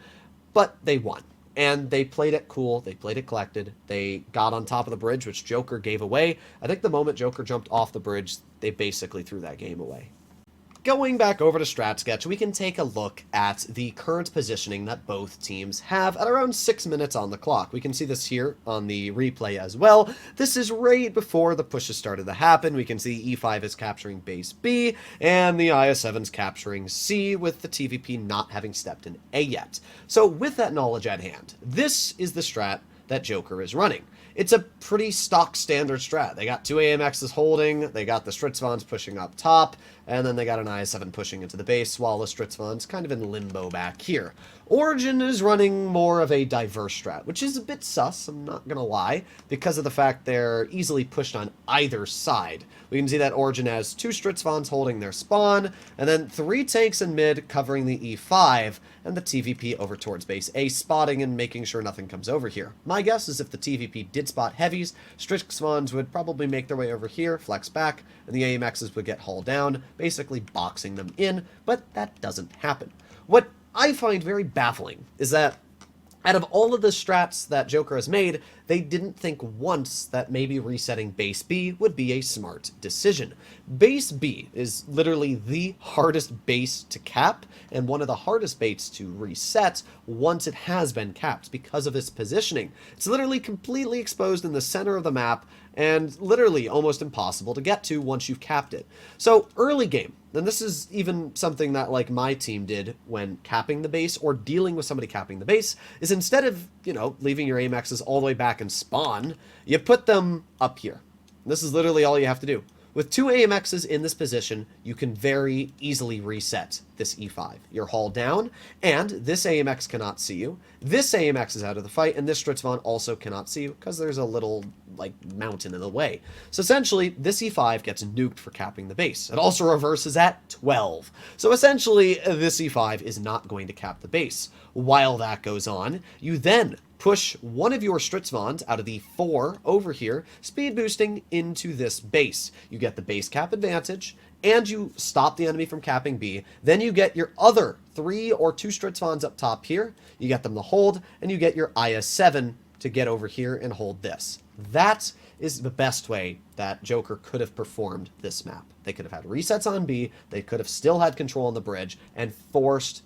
but they won. And they played it cool, they played it collected, they got on top of the bridge, which Joker gave away. I think the moment Joker jumped off the bridge, they basically threw that game away. Going back over to Strat Sketch, we can take a look at the current positioning that both teams have at around 6 minutes on the clock. We can see this here on the replay as well. This is right before the pushes started to happen. We can see E5 is capturing base B, and the IS-7's capturing C, with the TVP not having stepped in A yet. So with that knowledge at hand, this is the strat that Joker is running. It's a pretty stock standard strat. They got two AMXs holding, they got the Stritzvons pushing up top, and then they got an IS-7 pushing into the base, while the Stritzvons kind of in limbo back here. Origin is running more of a diverse strat, which is a bit sus, I'm not gonna lie, because of the fact they're easily pushed on either side. We can see that Origin has two Stritzvons holding their spawn, and then three tanks in mid covering the E5, and the TVP over towards base A, spotting and making sure nothing comes over here. My guess is if the TVP did spot heavies, Stritzvons would probably make their way over here, flex back, and the AMXs would get hauled down, basically boxing them in, but that doesn't happen. What I find very baffling is that out of all of the strats that Joker has made, they didn't think once that maybe resetting base B would be a smart decision. Base B is literally the hardest base to cap and one of the hardest bases to reset once it has been capped because of its positioning. It's literally completely exposed in the center of the map and literally almost impossible to get to once you've capped it. So early game, and this is even something that like my team did when capping the base or dealing with somebody capping the base, is instead of, leaving your AMXs all the way back in spawn, you put them up here. This is literally all you have to do. With 2 AMXs in this position, you can very easily reset this E5. You're hauled down, and this AMX cannot see you. This AMX is out of the fight, and this Stritzvon also cannot see you because there's a little, mountain in the way. So essentially, this E5 gets nuked for capping the base. It also reverses at 12. So essentially, this E5 is not going to cap the base. While that goes on, you then push one of your Stritzvons out of the 4 over here, speed boosting into this base. You get the base cap advantage, and you stop the enemy from capping B. Then you get your other 3 or 2 Stritzvons up top here. You get them to hold, and you get your IS-7 to get over here and hold this. That is the best way that Joker could have performed this map. They could have had resets on B, they could have still had control on the bridge, and forced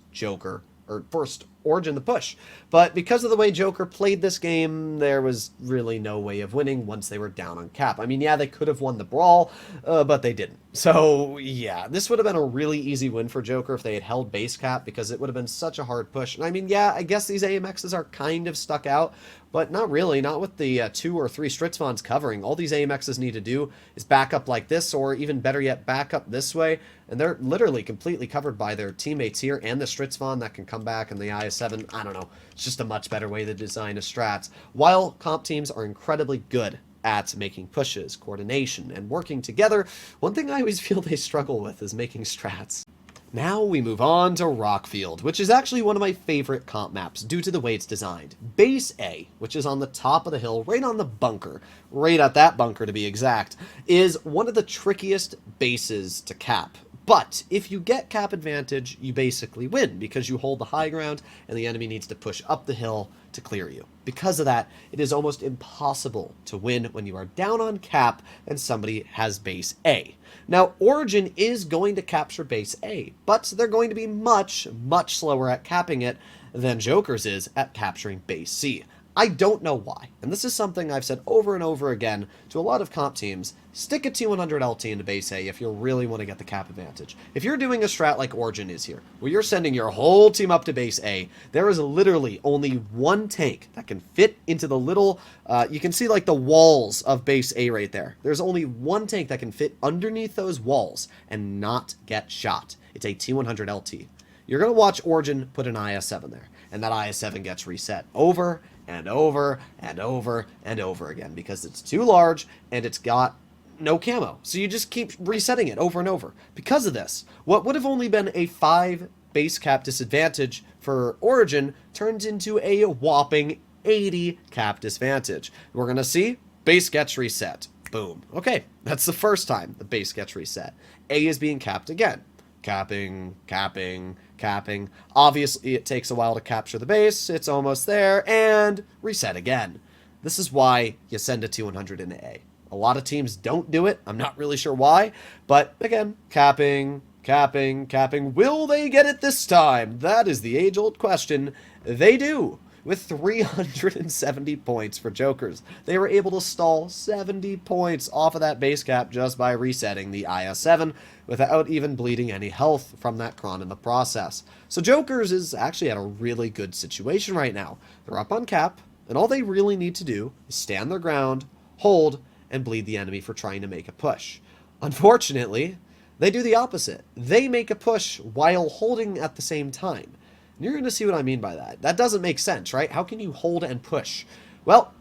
Origin to push. But because of the way Joker played this game, there was really no way of winning once they were down on cap. I mean, yeah, they could have won the brawl, but they didn't. So, yeah, this would have been a really easy win for Joker if they had held base cap, because it would have been such a hard push. And I mean, yeah, I guess these AMXs are kind of stuck out, but not really, not with the 2 or 3 Stritzvons covering. All these AMXs need to do is back up like this, or even better yet, back up this way, and they're literally completely covered by their teammates here, and the Stritzvon that can come back, and the IS-7, I don't know, it's just a much better way to design a strats. While comp teams are incredibly good at making pushes, coordination, and working together, one thing I always feel they struggle with is making strats. Now we move on to Rockfield, which is actually one of my favorite comp maps due to the way it's designed. Base A, which is on the top of the hill, right on the bunker, right at that bunker to be exact, is one of the trickiest bases to cap. But if you get cap advantage, you basically win, because you hold the high ground and the enemy needs to push up the hill to clear you. Because of that, it is almost impossible to win when you are down on cap and somebody has base A. Now, Origin is going to capture base A, but they're going to be much, much slower at capping it than Joker's is at capturing base C. I don't know why, and this is something I've said over and over again to a lot of comp teams. Stick a T100 LT into base A if you really want to get the cap advantage. If you're doing a strat like Origin is here, where you're sending your whole team up to base A, there is literally only one tank that can fit into the little, you can see like the walls of base A right there. There's only one tank that can fit underneath those walls and not get shot. It's a T100 LT. You're going to watch Origin put an IS-7 there, and that IS-7 gets reset over and over and over and over again because it's too large and it's got no camo. So you just keep resetting it over and over. Because of this, what would have only been a 5 base cap disadvantage for Origin turns into a whopping 80 cap disadvantage. We're going to see base gets reset. Boom. Okay, that's the first time the base gets reset. A is being capped again. Capping, capping, capping. Obviously, it takes a while to capture the base. It's almost there, and reset again. This is why you send a T100 into A. A lot of teams don't do it. I'm not really sure why, but again, capping, capping, capping. Will they get it this time? That is the age-old question. They do. With 370 points for Jokers, they were able to stall 70 points off of that base cap just by resetting the IS-7 without even bleeding any health from that Kron in the process. So Jokers is actually at a really good situation right now. They're up on cap, and all they really need to do is stand their ground, hold, and bleed the enemy for trying to make a push. Unfortunately, they do the opposite. They make a push while holding at the same time. You're going to see what I mean by that. That doesn't make sense, right? How can you hold and push? Well,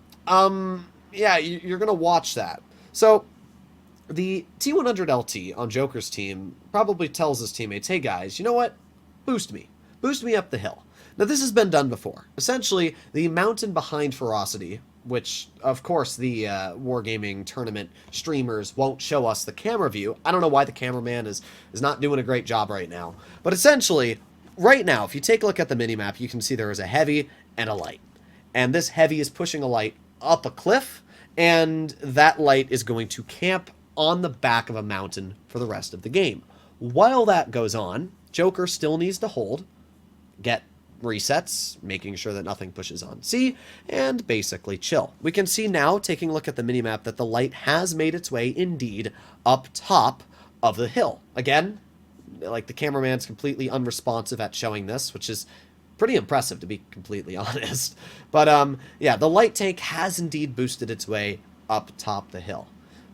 yeah, you're going to watch that. So, the T100 LT on Joker's team probably tells his teammates, hey guys, you know what? Boost me. Boost me up the hill. Now, this has been done before. Essentially, the mountain behind Ferocity, which, of course, the Wargaming tournament streamers won't show us the camera view. I don't know why the cameraman is not doing a great job right now. But essentially, right now, if you take a look at the minimap, you can see there is a heavy and a light. And this heavy is pushing a light up a cliff, and that light is going to camp on the back of a mountain for the rest of the game. While that goes on, Joker still needs to hold, get resets, making sure that nothing pushes on C, and basically chill. We can see now, taking a look at the minimap, that the light has made its way, indeed, up top of the hill. Again, like, the cameraman's completely unresponsive at showing this, which is pretty impressive, to be completely honest. But, yeah, the light tank has indeed boosted its way up top the hill.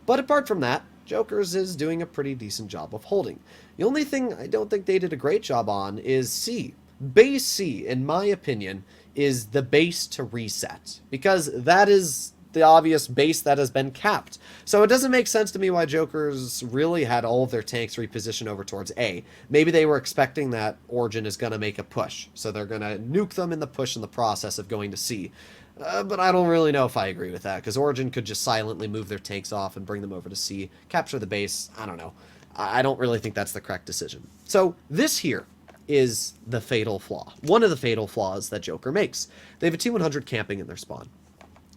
But apart from that, Joker's is doing a pretty decent job of holding. The only thing I don't think they did a great job on is C. Base C, in my opinion, is the base to reset, because that is the obvious base that has been capped. So it doesn't make sense to me why Joker's really had all of their tanks repositioned over towards A. Maybe they were expecting that Origin is going to make a push, so they're going to nuke them in the push in the process of going to C. But I don't really know if I agree with that, because Origin could just silently move their tanks off and bring them over to C, capture the base. I don't know. I don't really think that's the correct decision. So this here is the fatal flaw. One of the fatal flaws that Joker makes. They have a T-100 camping in their spawn.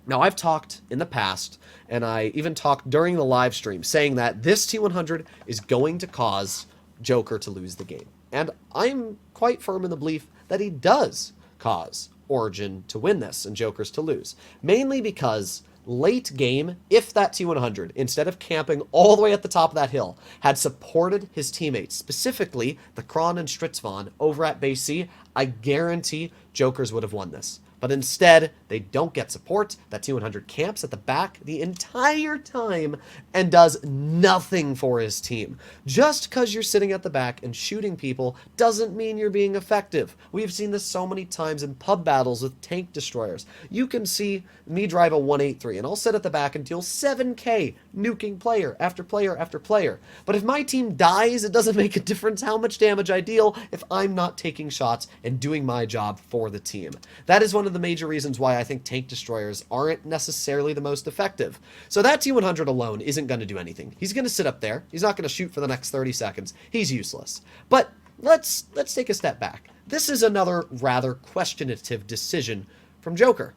Now, I've talked in the past, and I even talked during the live stream, saying that this T-100 is going to cause Joker to lose the game. And I'm quite firm in the belief that he does cause Origin to win this and Joker's to lose. Mainly because late game, if that T-100, instead of camping all the way at the top of that hill, had supported his teammates, specifically the Kron and Stritzvon over at base C, I guarantee Jokers would have won this. But instead, they don't get support. That T-100 camps at the back the entire time and does nothing for his team. Just because you're sitting at the back and shooting people doesn't mean you're being effective. We've seen this so many times in pub battles with tank destroyers. You can see me drive a 183 and I'll sit at the back and deal 7k nuking player after player after player. But if my team dies, it doesn't make a difference how much damage I deal if I'm not taking shots and doing my job for the team. That is one of the major reasons why I think tank destroyers aren't necessarily the most effective. So that T-100 alone isn't going to do anything. He's going to sit up there. He's not going to shoot for the next 30 seconds. He's useless. But let's take a step back. This is another rather questionative decision from Joker.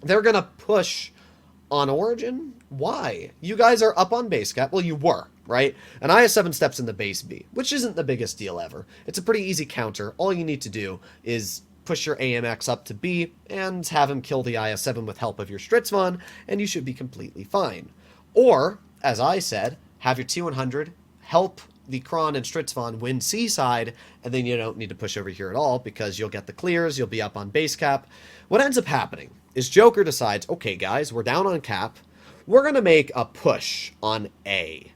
They're going to push on Origin? Why? You guys are up on base cap. Well, you were, right? And I have 7 steps in the base B, which isn't the biggest deal ever. It's a pretty easy counter. All you need to do is push your AMX up to B and have him kill the IS-7 with help of your Stritzvon, and you should be completely fine. Or, as I said, have your T-100 help the Kron and Stritzvon win C-side, and then you don't need to push over here at all because you'll get the clears, you'll be up on base cap. What ends up happening is Joker decides, okay guys, we're down on cap, we're going to make a push on A.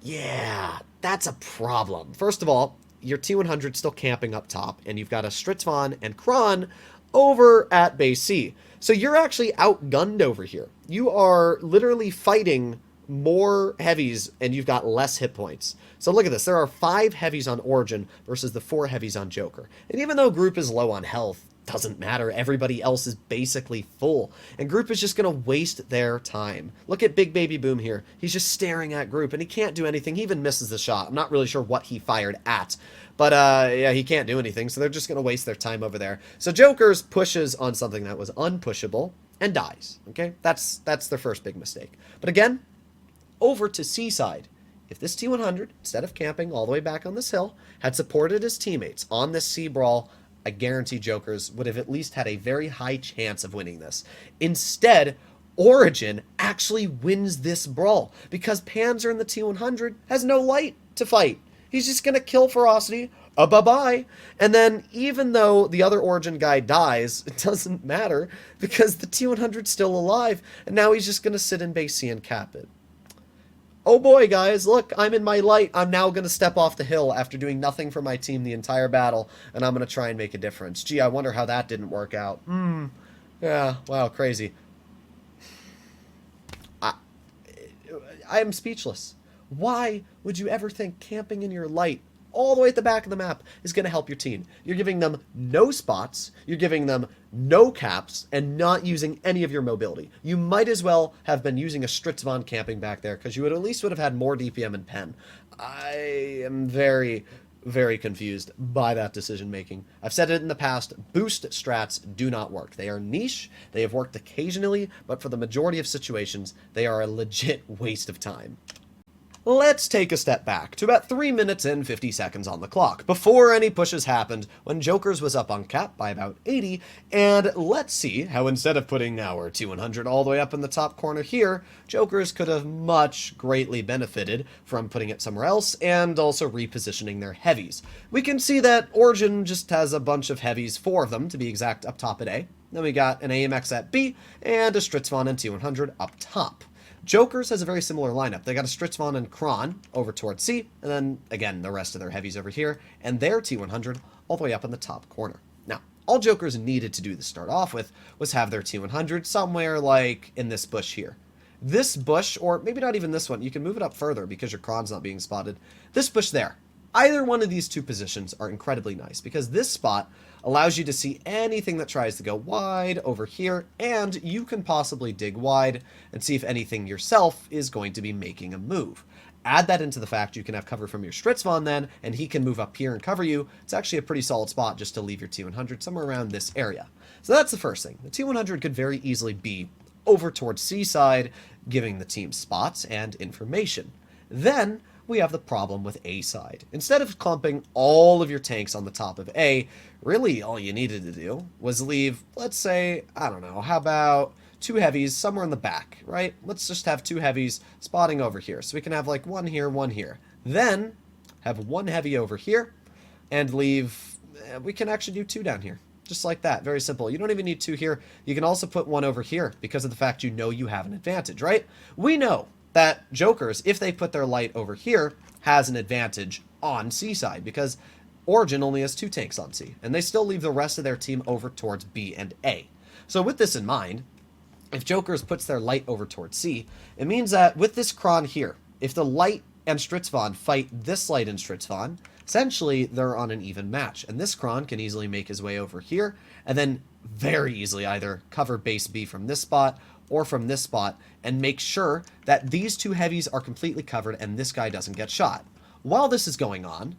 Yeah, that's a problem. First of all, your T-100 still camping up top, and you've got a Stritzvon and Kron over at base C. So you're actually outgunned over here. You are literally fighting more heavies, and you've got less hit points. So look at this. There are 5 heavies on Origin versus the 4 heavies on Joker. And even though Group is low on health, doesn't matter. Everybody else is basically full. And Group is just going to waste their time. Look at Big Baby Boom here. He's just staring at Group, and he can't do anything. He even misses the shot. I'm not really sure what he fired at. But, yeah, he can't do anything, so they're just going to waste their time over there. So Joker's pushes on something that was unpushable and dies. Okay? That's their first big mistake. But again, over to C side. If this T-100, instead of camping all the way back on this hill, had supported his teammates on this C brawl, I guarantee Jokers would have at least had a very high chance of winning this. Instead, Origin actually wins this brawl because Panzer in the T-100 has no light to fight. He's just going to kill Ferocity, bye-bye. And then even though the other Origin guy dies, it doesn't matter because the T-100's still alive, and now he's just going to sit in base C and cap it. Oh boy, guys, look, I'm in my light. I'm now going to step off the hill after doing nothing for my team the entire battle, and I'm going to try and make a difference. Gee, I wonder how that didn't work out. Yeah, wow, crazy. I am speechless. Why would you ever think camping in your light all the way at the back of the map is going to help your team? You're giving them no spots, you're giving them no caps, and not using any of your mobility. You might as well have been using a Stritzvon camping back there, because you would at least would have had more DPM and pen. I am very, very confused by that decision making. I've said it in the past, boost strats do not work. They are niche, they have worked occasionally, but for the majority of situations, they are a legit waste of time. Let's take a step back to about 3 minutes and 50 seconds on the clock, before any pushes happened, when Jokers was up on cap by about 80, and let's see how instead of putting our T100 all the way up in the top corner here, Jokers could have greatly benefited from putting it somewhere else, and also repositioning their heavies. We can see that Origin just has a bunch of heavies, 4 of them to be exact, up top at A. Then we got an AMX at B, and a Stritzvon and T100 up top. Jokers has a very similar lineup. They got a Stritzvon and Kron over towards C, and then, again, the rest of their heavies over here, and their T100 all the way up in the top corner. Now, all Jokers needed to do to start off with was have their T100 somewhere like in this bush here. This bush, or maybe not even this one, you can move it up further because your Kron's not being spotted. This bush there. Either one of these two positions are incredibly nice because this spot allows you to see anything that tries to go wide over here, and you can possibly dig wide and see if anything yourself is going to be making a move. Add that into the fact you can have cover from your Stritzvon then, and he can move up here and cover you. It's actually a pretty solid spot just to leave your T100 somewhere around this area. So that's the first thing. The T100 could very easily be over towards C side, giving the team spots and information. Then we have the problem with A side. Instead of clumping all of your tanks on the top of A, really all you needed to do was leave, let's say, I don't know, how about 2 heavies somewhere in the back, right? Let's just have 2 heavies spotting over here. So we can have like 1 here, 1 here. Then have 1 heavy over here and leave, we can actually do 2 down here. Just like that, very simple. You don't even need 2 here. You can also put 1 over here because of the fact you know you have an advantage, right? We know that Jokers, if they put their light over here, has an advantage on C side because Origin only has 2 tanks on C, and they still leave the rest of their team over towards B and A. So with this in mind, if Jokers puts their light over towards C, it means that with this Kron here, if the light and Stritzvon fight this light and Stritzvon, essentially they're on an even match, and this Kron can easily make his way over here, and then very easily either cover base B from this spot or from this spot, and make sure that these 2 heavies are completely covered and this guy doesn't get shot. While this is going on,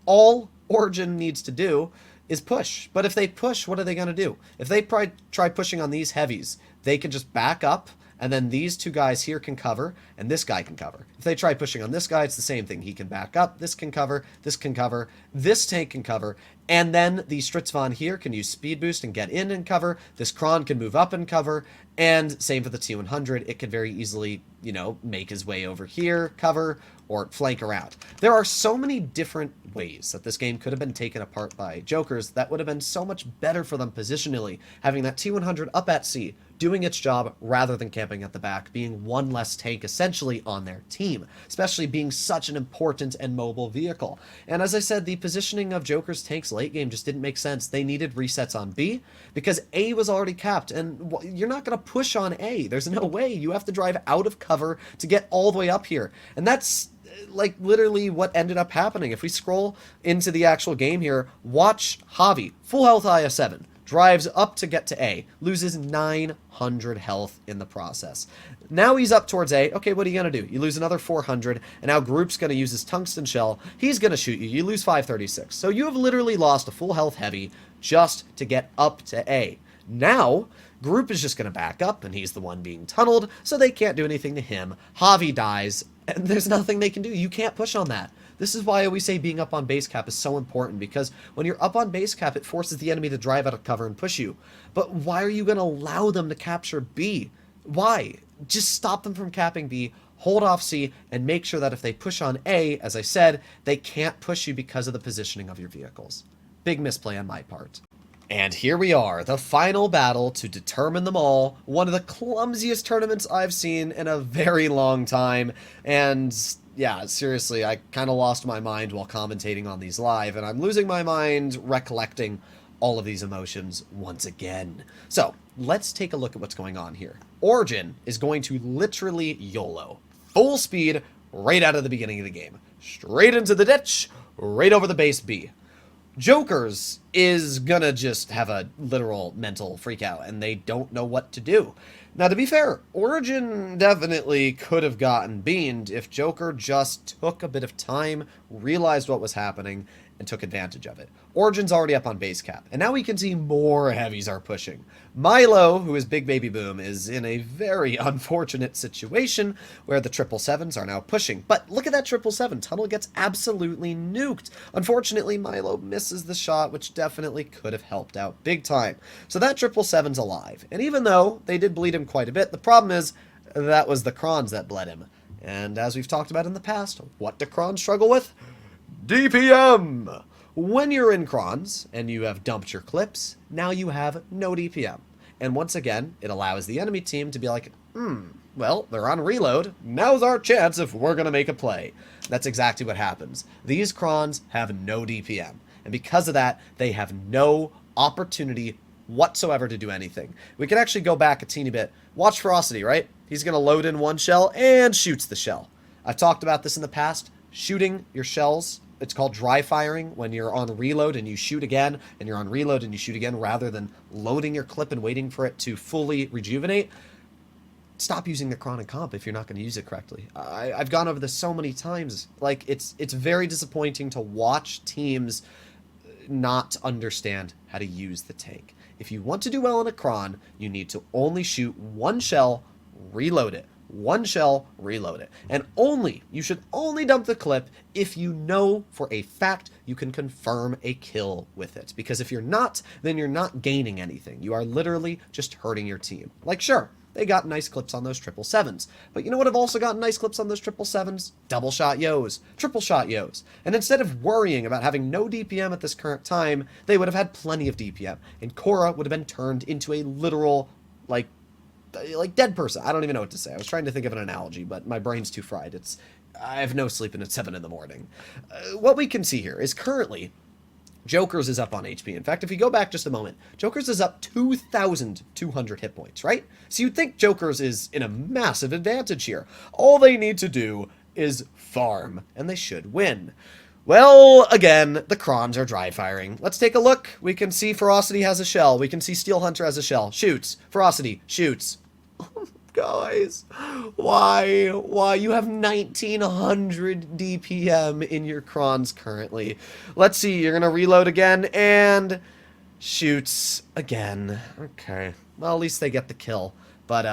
all Origin needs to do is push. But if they push, what are they going to do? If they try pushing on these heavies, they can just back up, and then these 2 guys here can cover, and this guy can cover. If they try pushing on this guy, it's the same thing. He can back up, this can cover, this tank can cover, and then the Stritzvon here can use speed boost and get in and cover. This Kron can move up and cover, and same for the T100. It can very easily, you know, make his way over here, cover, or flank around. There are so many different ways that this game could have been taken apart by Jokers that would have been so much better for them positionally, having that T100 up at C, doing its job rather than camping at the back, being 1 less tank essentially on their team, especially being such an important and mobile vehicle. And as I said, the positioning of Joker's tanks late game just didn't make sense. They needed resets on B because A was already capped, and you're not going to push on A. There's no way. You have to drive out of cover to get all the way up here. And that's like literally what ended up happening. If we scroll into the actual game here, watch Javi, full health IS7, drives up to get to A, loses 900 health in the process. Now he's up towards A. Okay, what are you going to do? You lose another 400, and now Group's going to use his tungsten shell. He's going to shoot you. You lose 536. So you have literally lost a full health heavy just to get up to A. Now, Group is just going to back up, and he's the one being tunneled, so they can't do anything to him. Javi dies, and there's nothing they can do. You can't push on that. This is why I always say being up on base cap is so important, because when you're up on base cap, it forces the enemy to drive out of cover and push you. But why are you going to allow them to capture B? Why? Just stop them from capping B, hold off C, and make sure that if they push on A, as I said, they can't push you because of the positioning of your vehicles. Big misplay on my part. And here we are, the final battle to determine them all. One of the clumsiest tournaments I've seen in a very long time. And yeah, seriously, I kind of lost my mind while commentating on these live, and I'm losing my mind recollecting all of these emotions once again. So let's take a look at what's going on here. Origin is going to literally YOLO. Full speed right out of the beginning of the game. Straight into the ditch, right over the base B. Jokers is gonna just have a literal mental freak out, and they don't know what to do. Now, to be fair, Origin definitely could have gotten beamed if Joker just took a bit of time, realized what was happening, and took advantage of it. Origin's already up on base cap, and now we can see more heavies are pushing. Milo, who is Big Baby Boom, is in a very unfortunate situation where the 777s are now pushing. But look at that 777. Tunnel gets absolutely nuked. Unfortunately, Milo misses the shot, which definitely could have helped out big time. So that 777's alive. And even though they did bleed him quite a bit, the problem is that was the Krons that bled him. And as we've talked about in the past, what do Krons struggle with? DPM! When you're in Krons and you have dumped your clips, now you have no DPM. And once again, it allows the enemy team to be like, well, they're on reload. Now's our chance if we're going to make a play. That's exactly what happens. These Krons have no DPM. And because of that, they have no opportunity whatsoever to do anything. We can actually go back a teeny bit. Watch Ferocity, right? He's going to load in one shell and shoots the shell. I've talked about this in the past. Shooting your shells, it's called dry firing, when you're on reload and you shoot again, and you're on reload and you shoot again, rather than loading your clip and waiting for it to fully rejuvenate. Stop using the Chronic Comp if you're not going to use it correctly. I've gone over this so many times. Like, it's very disappointing to watch teams not understand how to use the tank. If you want to do well in a Cron, you need to only shoot one shell, reload it. One shell, reload it. And you should only dump the clip if you know for a fact you can confirm a kill with it. Because if you're not, then you're not gaining anything. You are literally just hurting your team. Like, sure, they got nice clips on those 777s. But you know what have also gotten nice clips on those 777s? Double shot yos, triple shot yos. And instead of worrying about having no DPM at this current time, they would have had plenty of DPM. And Korra would have been turned into a literal, like dead person. I don't even know what to say. I was trying to think of an analogy, but my brain's too fried. I have no sleep and it's 7 in the morning. What we can see here is currently Joker's is up on HP. In fact, if you go back just a moment, Joker's is up 2,200 hit points, right? So you'd think Joker's is in a massive advantage here. All they need to do is farm, and they should win. Well, again, the Krons are dry firing. Let's take a look. We can see Ferocity has a shell. We can see Steel Hunter has a shell. Shoots. Ferocity. Shoots. Guys, why? You have 1,900 DPM in your Krons currently. Let's see. You're going to reload again and shoots again. Okay. Well, at least they get the kill. But,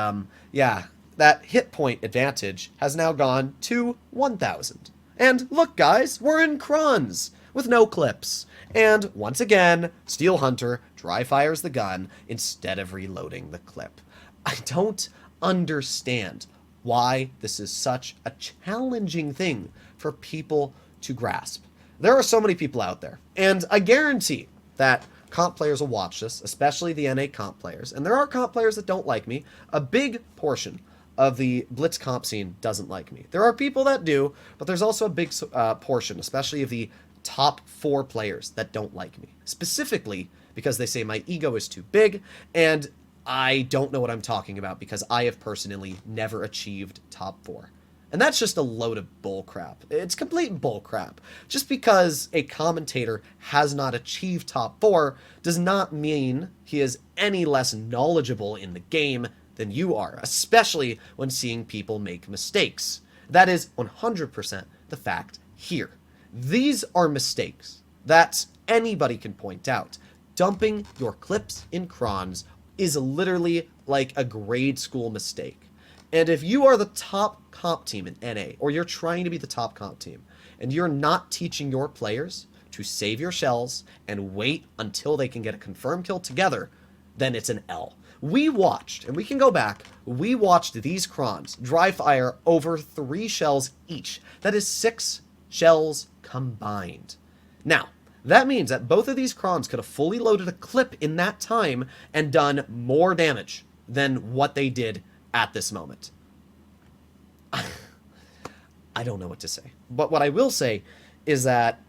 yeah, that hit point advantage has now gone to 1,000. And look, guys, we're in Krons with no clips. And once again, Steel Hunter dry fires the gun instead of reloading the clip. I don't understand why this is such a challenging thing for people to grasp. There are so many people out there, and I guarantee that comp players will watch this, especially the NA comp players. And there are comp players that don't like me. A big portion of the Blitz comp scene doesn't like me. There are people that do, but there's also a big portion, especially of the top 4 players that don't like me. Specifically because they say my ego is too big, and I don't know what I'm talking about because I have personally never achieved top 4. And that's just a load of bullcrap. It's complete bullcrap. Just because a commentator has not achieved top 4 does not mean he is any less knowledgeable in the game than you are, especially when seeing people make mistakes. That is 100% the fact here. These are mistakes that anybody can point out. Dumping your clips in Krons is literally like a grade school mistake. And if you are the top comp team in NA, or you're trying to be the top comp team, and you're not teaching your players to save your shells and wait until they can get a confirmed kill together, then it's an L. We watched, and we can go back, we watched these Krons dry fire over 3 shells each. That is 6 shells combined. Now, that means that both of these Krons could have fully loaded a clip in that time and done more damage than what they did at this moment. I don't know what to say. But what I will say is that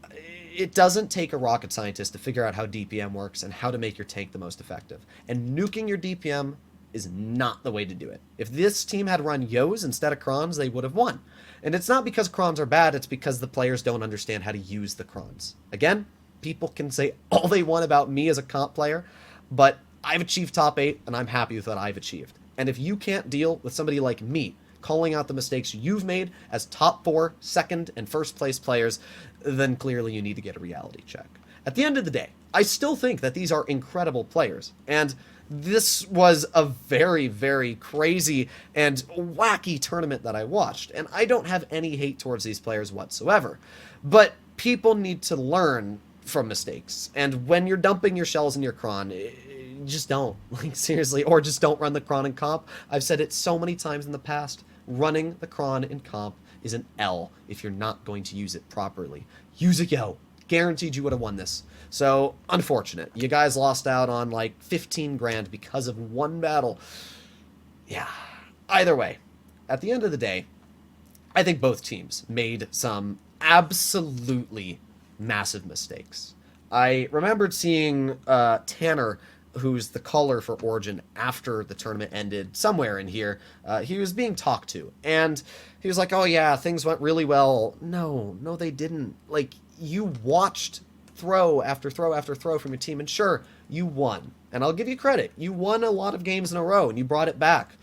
it doesn't take a rocket scientist to figure out how DPM works and how to make your tank the most effective. And nuking your DPM is not the way to do it. If this team had run Yos instead of Krons, they would have won. And it's not because Krons are bad, it's because the players don't understand how to use the Krons. Again, people can say all they want about me as a comp player, but I've achieved top 8, and I'm happy with what I've achieved. And if you can't deal with somebody like me calling out the mistakes you've made as top 4, second, and first place players, then clearly you need to get a reality check. At the end of the day, I still think that these are incredible players, and this was a very, very crazy and wacky tournament that I watched, and I don't have any hate towards these players whatsoever. But people need to learn from mistakes, and when you're dumping your shells in your cron, just don't. Like, seriously, or just don't run the cron in comp. I've said it so many times in the past, running the cron in comp is an L if you're not going to use it properly. Use it, yo. Guaranteed you would have won this. So, unfortunate. You guys lost out on like 15 grand because of one battle. Yeah. Either way, at the end of the day, I think both teams made some absolutely massive mistakes. I remembered seeing Tanner, who's the caller for Origin, after the tournament ended, somewhere in here. He was being talked to, and he was like, oh yeah, things went really well. No, they didn't. Like, you watched throw after throw after throw from your team, and sure, you won. And I'll give you credit. You won a lot of games in a row, and you brought it back.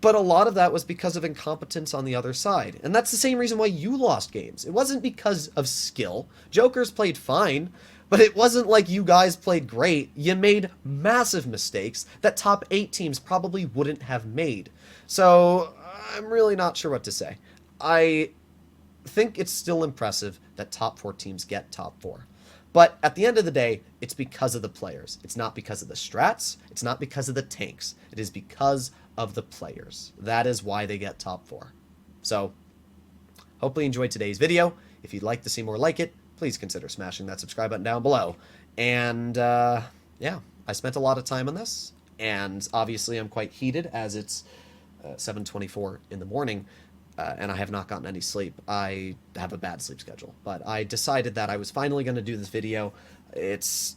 But a lot of that was because of incompetence on the other side. And that's the same reason why you lost games. It wasn't because of skill. Jokers played fine, but it wasn't like you guys played great. You made massive mistakes that top 8 teams probably wouldn't have made. So I'm really not sure what to say. I think it's still impressive that top 4 teams get top 4. But at the end of the day, it's because of the players. It's not because of the strats. It's not because of the tanks. It is because of the players. That is why they get top 4. So, hopefully you enjoyed today's video. If you'd like to see more like it, please consider smashing that subscribe button down below. And, yeah, I spent a lot of time on this. And obviously I'm quite heated as it's 7:24 in the morning. And I have not gotten any sleep. I have a bad sleep schedule. But I decided that I was finally going to do this video. It's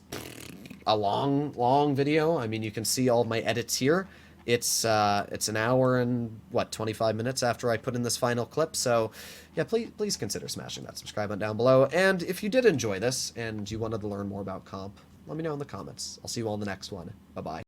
a long video. I mean, you can see all of my edits here. It's an hour and, 25 minutes after I put in this final clip. So, yeah, please consider smashing that subscribe button down below. And if you did enjoy this and you wanted to learn more about comp, let me know in the comments. I'll see you all in the next one. Bye-bye.